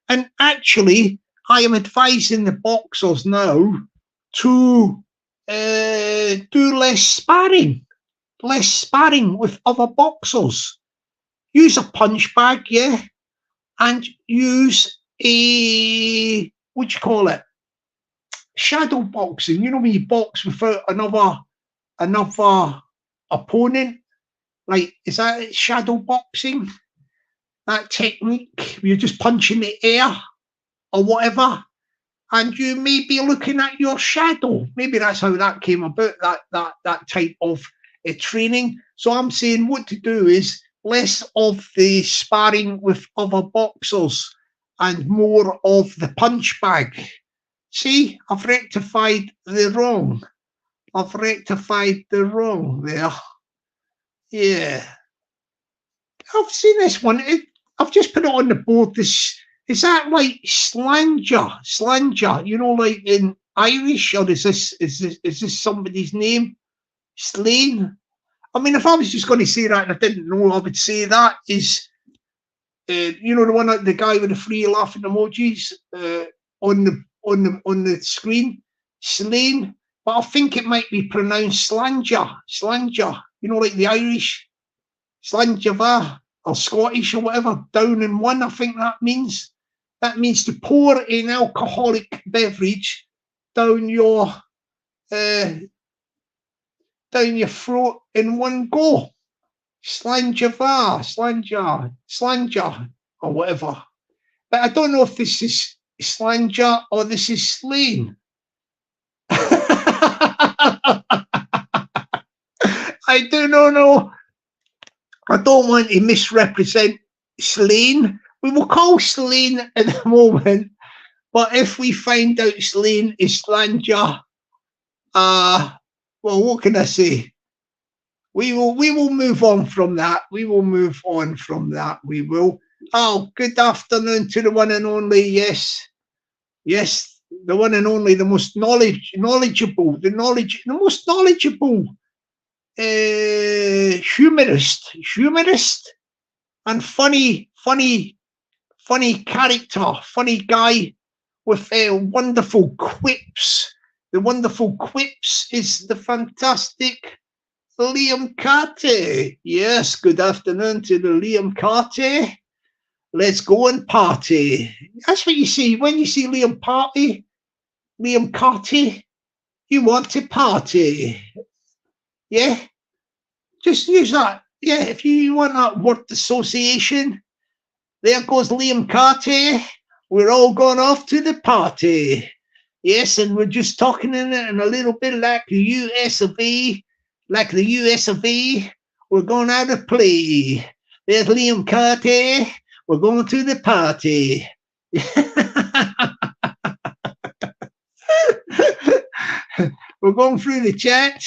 And actually, I am advising the boxers now to do less sparring with other boxers. Use a punch bag, yeah, and use a, what do you call it? Shadow boxing. You know, when you box without another opponent, like, is that shadow boxing? That technique where you're just punching the air or whatever, and you may be looking at your shadow. Maybe that's how that came about, that type of training. So I'm saying what to do is less of the sparring with other boxers and more of the punch bag. See, I've rectified the wrong. There. Yeah. I've seen this one. I've just put it on the board. Is that like slanger? You know, like in Irish, or is this somebody's name? Slane. I mean, if I was just going to say that and I didn't know, I would say that is, you know, the guy with the three laughing emojis on the screen, Slane. But I think it might be pronounced slanger. You know, like the Irish, slanger or Scottish or whatever. Down in one, I think that means. That means to pour an alcoholic beverage down your throat in one go. Slanger or whatever. But I don't know if this is slanger or this is Slane. I do not know. I don't want to misrepresent Slane. We will call Slane at the moment, but if we find out Slane is slanger, well, what can I say? We will move on from that. We will move on from that. We will. Oh, good afternoon to the one and only. Yes, yes, the one and only, the most knowledgeable, the most knowledgeable humorist, and funny character, funny guy with wonderful quips. The wonderful quips is the fantastic Liam Carty. Yes, good afternoon to the Liam Carty. Let's go and party. That's what you see when you see Liam Carty, you want to party. Yeah, just use that. Yeah, if you want that word association, there goes Liam Carty. We're all going off to the party. Yes, and we're just talking in it and a little bit like the US of A. Like the US of A, we're going out to play. There's Liam Carty. We're going to the party. We're going through the chat.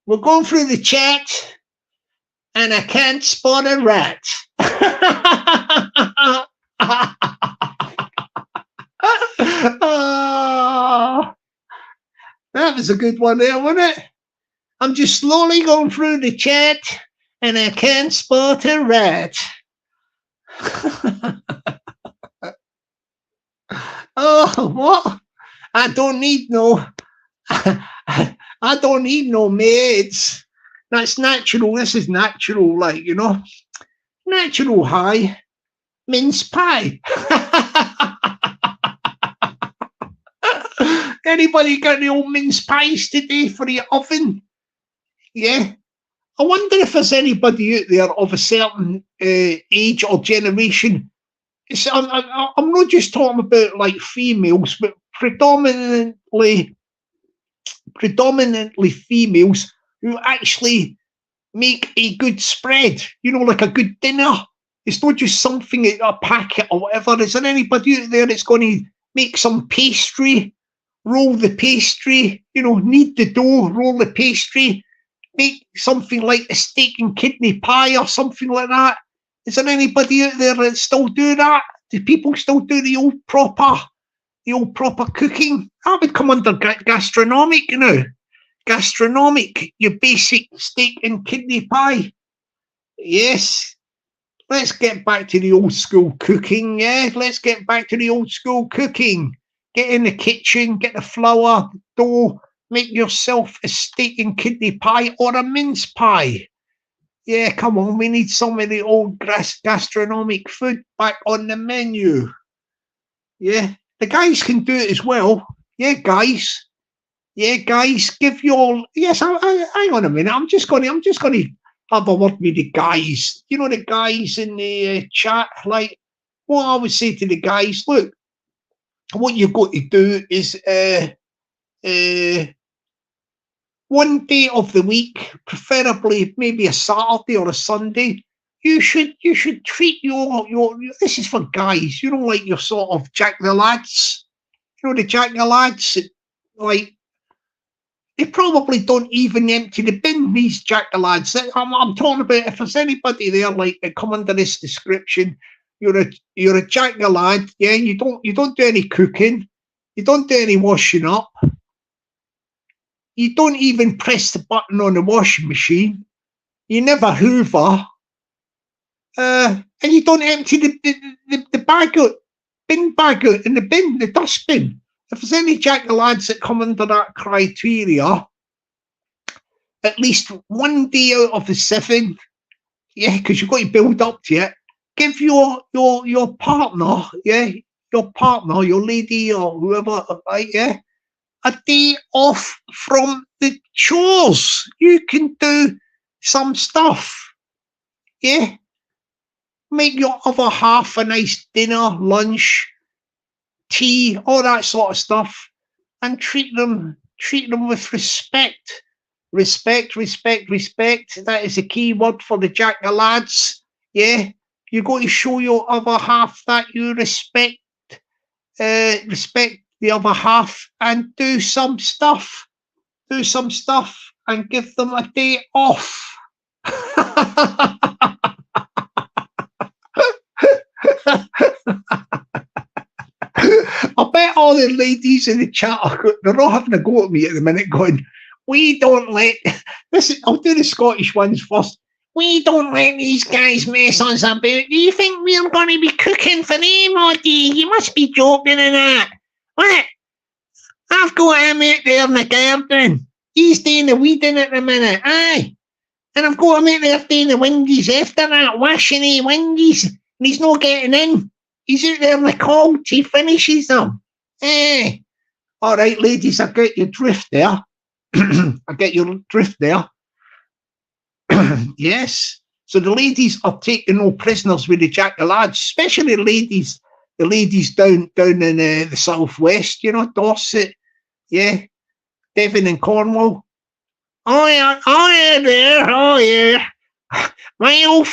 We're going through the chat, and I can't spot a rat. Oh, that was a good one there, wasn't it? I'm just slowly going through the chat, and I can't spot a rat. Oh, what? I don't need no maids. That's natural. This is natural, like, natural high. Mince pie. Anybody got any old mince pies today for your oven? Yeah. I wonder if there's anybody out there of a certain age or generation. I'm not just talking about like females, but predominantly females who actually make a good spread, like a good dinner. It's not just something, a packet or whatever. Is there anybody out there that's going to make some pastry, roll the pastry, knead the dough, roll the pastry, make something like a steak and kidney pie or something like that? Is there anybody out there that still do that? Do people still do the old proper cooking? That would come under gastronomic, Gastronomic, your basic steak and kidney pie. Yes. Let's get back to the old school cooking, yeah? Let's get back to the old school cooking. Get in the kitchen, get the flour, dough, make yourself a steak and kidney pie or a mince pie. Yeah, come on, we need some of the old gastronomic food back on the menu. Yeah, the guys can do it as well. Yeah, guys. Yeah, guys, give your... Yes, hang on a minute. I'm just going to have a word with the guys. The guys in the chat, like, what I would say to the guys, look, what you've got to do is one day of the week, preferably maybe a Saturday or a Sunday, you should treat your this is for guys, like your sort of Jack the Lads. The Jack the Lads, like, they probably don't even empty the bin, these Jack the Lads. I'm talking about if there's anybody there like come under this description, you're a Jack the Lad, yeah, you don't do any cooking, you don't do any washing up, you don't even press the button on the washing machine, you never hoover, and you don't empty the bag out, bin bag out in the bin, the dustbin. If there's any Jack the Lads that come under that criteria, at least one day out of the 7, yeah, because you've got to build up to it, give your partner, yeah, your lady or whoever, right, yeah, a day off from the chores. You can do some stuff, yeah. Make your other half a nice dinner, lunch, tea, all that sort of stuff, and treat them treat them with respect. Respect, respect, respect. That is a key word for the Jack lads. Yeah, you got to show your other half that you respect respect the other half and do some stuff. Do some stuff and give them a day off. I bet all the ladies in the chat they're all having a go at me at the minute, going, "We don't let this." I'll do the Scottish ones first. We don't let these guys mess us about. Do you think we're going to be cooking for them, or do you must be joking and that? What? I've got him out there in the garden. He's doing the weeding at the minute, aye. And I've got him out there doing the windies after that, washing the windies. And he's not getting in. He's out there in the cold. He finishes them. Eh. All right, ladies, I get your drift there. I get your drift there. Yes. So the ladies are taking no prisoners with the Jack the lads, especially the ladies down in the southwest, you know, Dorset, yeah, Devon and Cornwall. Oh yeah, there, oh yeah. My old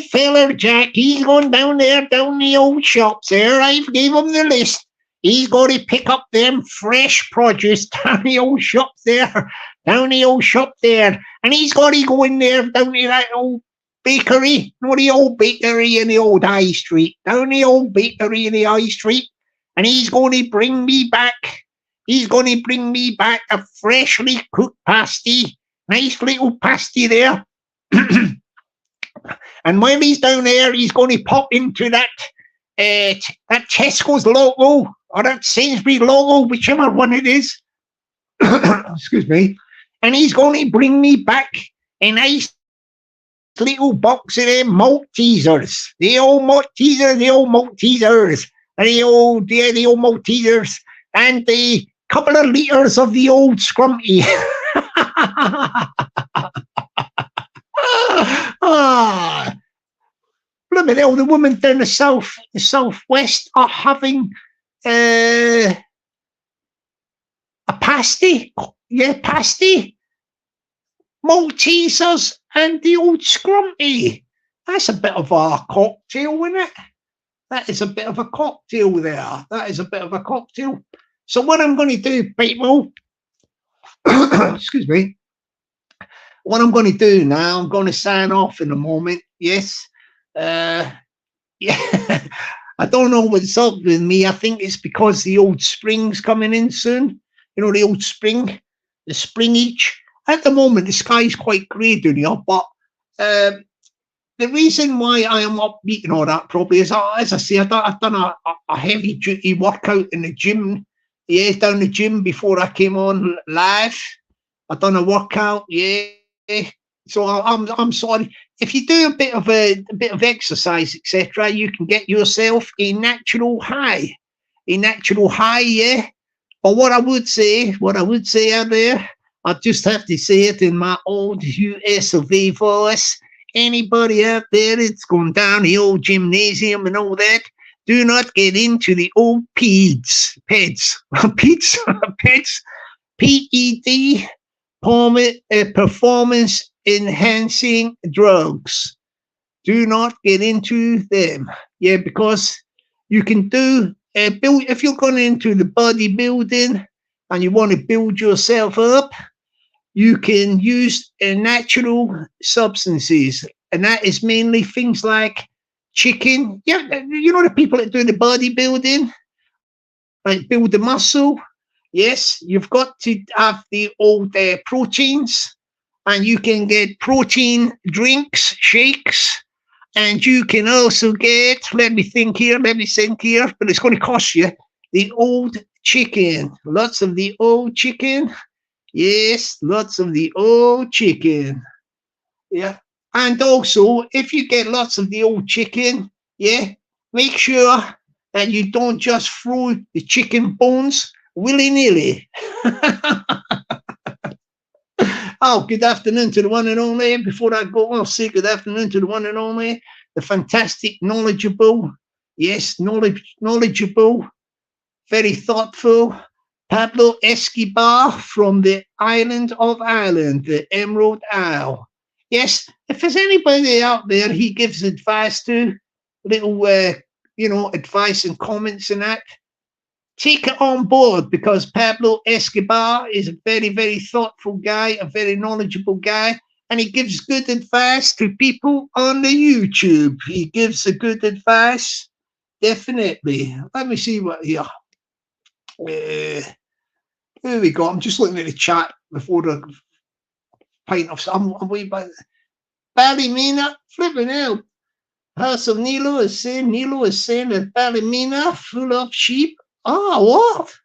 fella Jack, he's gone down the old shops there. I've gave him the list. He's got to pick up them fresh produce down the old shop there. And he's got to go in there down to that old bakery. You know, the old bakery in the old high street. Down the old bakery in the high street. And he's going to bring me back. A freshly cooked pasty. Nice little pasty there. And while he's down there, he's going to pop into that Tesco's logo or that Sainsbury's logo, whichever one it is. Excuse me. And he's going to bring me back a nice little box of them Maltesers. The old Maltesers. And the old Maltesers. And the couple of litres of the old Scrumpy. Blooming hell, the women down the southwest are having a pasty. Yeah, pasty. Maltesers and the old Scrumpy. That's a bit of a cocktail, isn't it? That is a bit of a cocktail there. So what I'm going to do, people, excuse me, what I'm going to do now, I'm going to sign off in a moment, yes. Yeah, I don't know what's up with me. I think it's because the old spring's coming in soon. You know, the old spring, the springage. At the moment, the sky's quite grey down here, but the reason why I am upbeat and all that probably is, as I say, I've done a heavy duty workout in the gym. Yeah, down the gym before I came on live. I've done a workout, yeah. So I'm sorry. If you do a bit of exercise, etc., you can get yourself a natural high. Yeah. But what I would say out there, I just have to say it in my old US of A voice. Anybody out there that's gone down the old gymnasium and all that, do not get into the old PEDs, PED, performance enhancing drugs. Do not get into them. Yeah, because you can do build if you're going into the bodybuilding and you want to build yourself up, you can use natural substances, and that is mainly things like chicken. Yeah, you know the people that do the bodybuilding, like build the muscle. Yes, you've got to have the old proteins, and you can get protein drinks, shakes, and you can also get, let me think here, but it's going to cost you the old chicken. Lots of the old chicken. Yes, lots of the old chicken. Yeah. And also, if you get lots of the old chicken, yeah, make sure that you don't just throw the chicken bones willy-nilly. Oh, good afternoon to the one and only. Before I go, I'll say good afternoon to the one and only, the fantastic, knowledgeable, yes, knowledgeable, very thoughtful, Pablo Escobar from the island of Ireland, the Emerald Isle. Yes, if there's anybody out there he gives advice to, little, advice and comments and that, take it on board because Pablo Escobar is a very, very thoughtful guy, a very knowledgeable guy, and he gives good advice to people on the YouTube. He gives a good advice, definitely. Let me see what here. Here we go. I'm just looking at the chat before the pint of. I'm way back. Ballymena, flipping out. House of Nilo is saying that Ballymena full of sheep. Oh, what?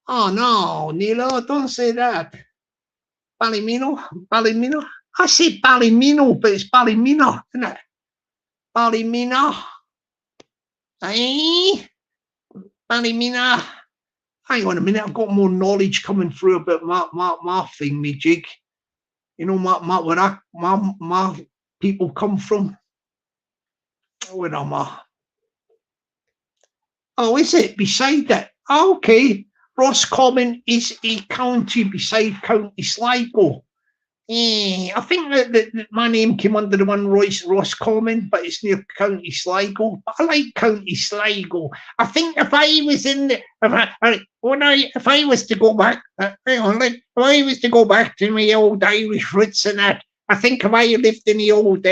Oh no, Nilo, don't say that. Ballymena. I say Ballymena, but it's Ballymena, isn't it? Ballymena. Aye. Ballymena. Hang on a minute, I've got more knowledge coming through about my thing, me jig. You know, where my people come from. Where am I? Oh, is it beside it? Oh, okay. Roscommon is a county beside County Sligo. I think that my name came under the one Roscommon, but it's near County Sligo. But I like County Sligo. I think if I was in the if I was to go back, if I was to go back to my old Irish roots and that, I think if I lived in the old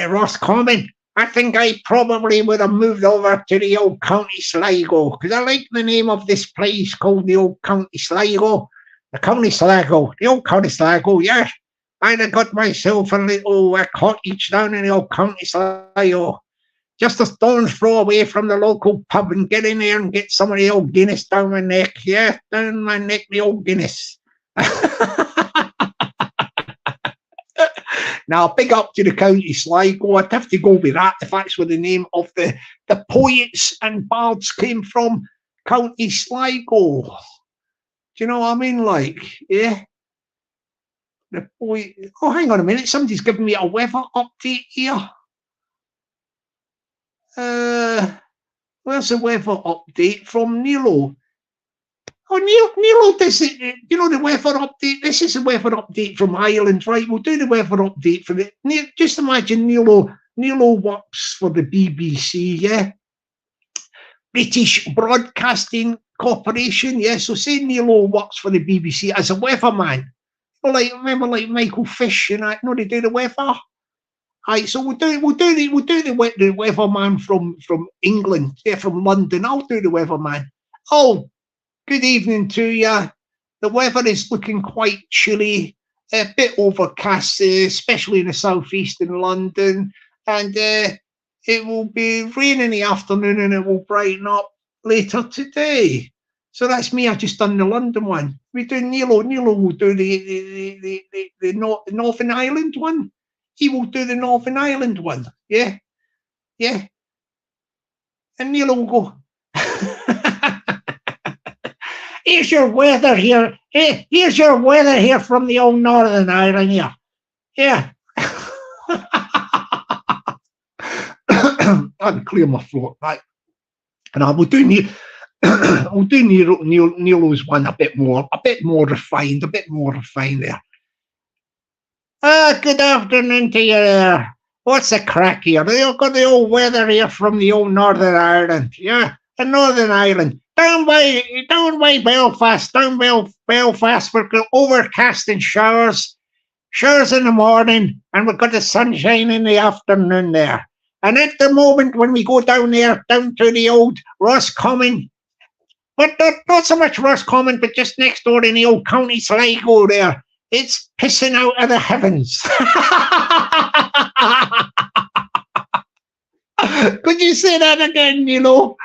Roscommon, I think I probably would have moved over to the old County Sligo because I like the name of this place called the old County Sligo. The County Sligo, the old County Sligo, yes. I'd have got myself a little cottage down in the old County Sligo, just a stone's throw away from the local pub, and get in there and get some of the old Guinness down my neck. Yeah, down my neck, the old Guinness. Now, big up to the County Sligo. I'd have to go with that if that's where the name of the poets and bards came from. County Sligo. Do you know what I mean? Like, yeah. The boy. Oh, hang on a minute. Somebody's giving me a weather update here. Where's the weather update from Nilo? Oh, Nilo, this is, you know, the weather update. This is a weather update from Ireland, right? We'll do the weather update for the. Just imagine Nilo works for the BBC, yeah? British Broadcasting Corporation, yeah. So say Nilo works for the BBC as a weatherman. Like, remember, like Michael Fish and that. No, they do the weather. Right, so we'll do the weatherman from England, yeah, from London. I'll do the weatherman. Oh, good evening to you. The weather is looking quite chilly, a bit overcast, especially in the southeast in London, and it will be rain in the afternoon and it will brighten up later today. So that's me. I just done the London one. We do Nilo. Nilo will do the Northern Ireland one. He will do the Northern Ireland one. Yeah, yeah. And Nilo will go. Here's your weather here. Hey, here's your weather here from the old Northern Ireland here. Yeah. I'll clear my throat, right? And I will do Nilo's one a bit more refined there. Good afternoon to you there. What's the crack here? You've got the old weather here from the old Northern Ireland. Yeah, the Northern Ireland. Down by Belfast, Belfast, we've got overcast and showers in the morning, and we've got the sunshine in the afternoon there. And at the moment, when we go down there, down to the old Roscommon, but not so much Roscommon, but just next door in the old County Sligo there, it's pissing out of the heavens. Could you say that again, you know?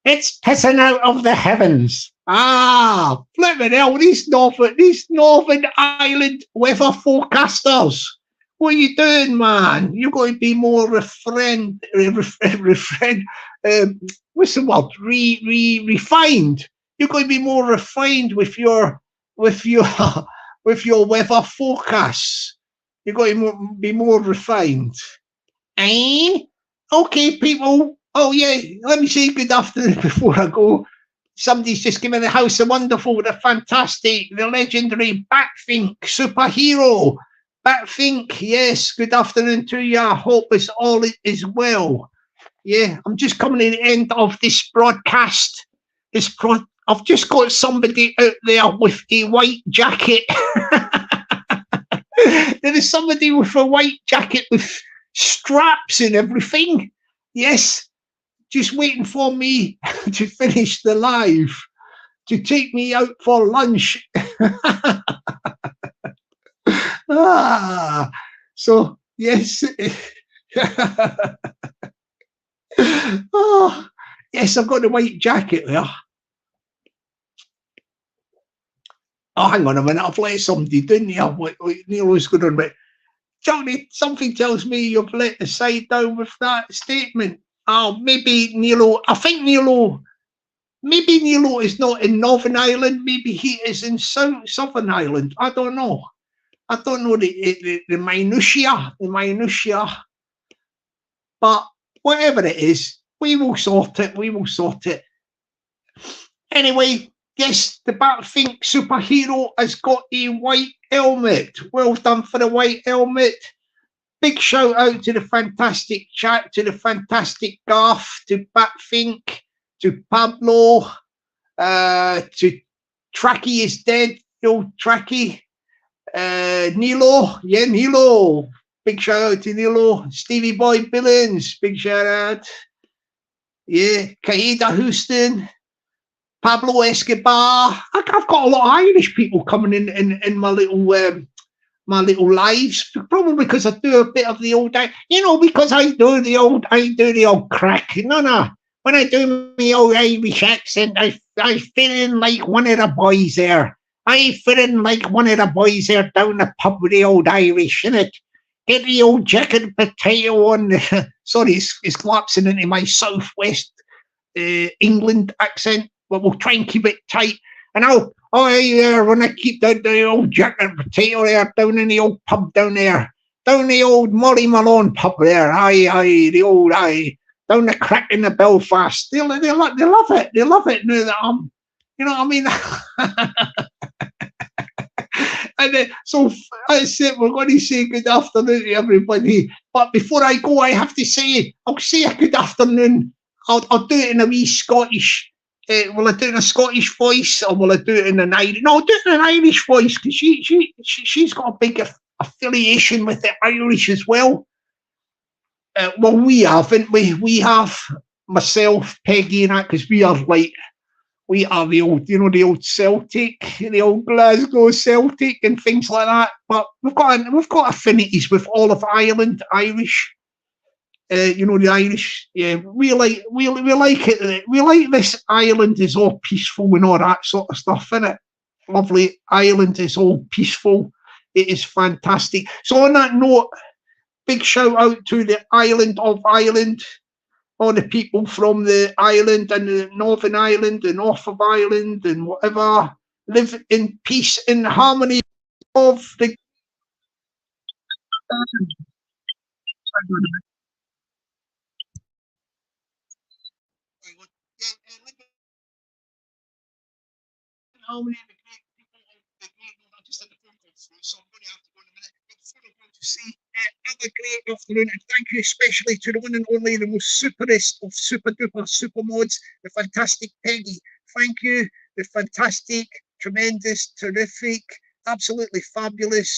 It's pissing out of the heavens. Ah, flipping hell, these Northern Ireland weather forecasters. What are you doing, man? You've got to be more refined. What's the word? Refined. You've got to be more refined with your weather forecasts. You've got to be more refined. Eh? Okay, people. Oh yeah. Let me say good afternoon before I go. somebody's just given the house the wonderful, the fantastic, the legendary Batfink superhero. Batfink, yes, good afternoon to you. I hope it's all is well. Yeah, I'm just coming to the end of this broadcast. I've just got somebody out there with a white jacket. There is somebody with a white jacket with straps and everything. Yes, just waiting for me to finish the live, to take me out for lunch. So, yes. Oh, yes, I've got the white jacket there. Oh, hang on a minute, I've let somebody, didn't you? Neil's going on, but Johnny, something tells me you've let the side down with that statement. Oh, maybe Nilo, I think Nilo, maybe Nilo is not in Northern Ireland, maybe he is in Southern Ireland. I don't know. I don't know the minutiae, but whatever it is, we will sort it. Anyway, yes, the Batfink superhero has got a white helmet. Well done for the white helmet. Big shout out to the fantastic chat, to the fantastic Garth, to Batfink, to Pablo, to Tracky is dead, the old Tracky. Nilo, yeah, Nilo. Big shout out to Nilo. Stevie Boy Billings, big shout out. Yeah, Kaida Houston, Pablo Escobar. I've got a lot of Irish people coming in my little lives, probably because I do a bit of the old, because I do the old crack. No. When I do my old Irish accent, I fit in like one of the boys there. I fit in like one of the boys there down the pub with the old Irish, innit? Get the old jacket and potato on. Sorry, it's lapsing into my southwest England accent, but we'll try and keep it tight. And when I keep the old jacket and potato there down in the old pub down there, down the old Molly Malone pub there, down the crack in the Belfast. They love it. They love it now that I'm, you know what I mean? And so I said, we're going to say good afternoon to everybody. But before I go, I have to say, I'll say a good afternoon. I'll do it in a wee Scottish. Will I do it in a Scottish voice, or will I do it in an Irish? No, I'll do it in an Irish voice, because she's got a big affiliation with the Irish as well. Well, we haven't. We have myself, Peggy, and that, because we are the old, the old Celtic, the old Glasgow Celtic, and things like that. But we've got affinities with all of Ireland, Irish. The Irish, yeah, we like it. We like this Ireland is all peaceful and all that sort of stuff, innit? Lovely. Ireland is all peaceful. It is fantastic. So on that note, big shout out to the island of Ireland, all the people from the island and the Northern Ireland and North of Ireland and whatever. Live in peace and harmony of the. Harmony of the great people of the great world. I just had a phone call through, so I'm going to have to go in a minute. But before I go to say, have a great afternoon, and thank you especially to the one and only, the most superest of super duper super mods, the fantastic Peggy. Thank you, the fantastic, tremendous, terrific, absolutely fabulous,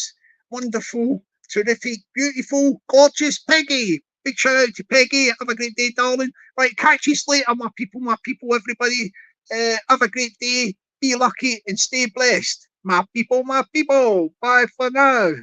wonderful, terrific, beautiful, gorgeous Peggy. Big shout out to Peggy. Have a great day, darling. Right, catch you later, my people, everybody. Have a great day. Be lucky and stay blessed. My people, my people. Bye for now.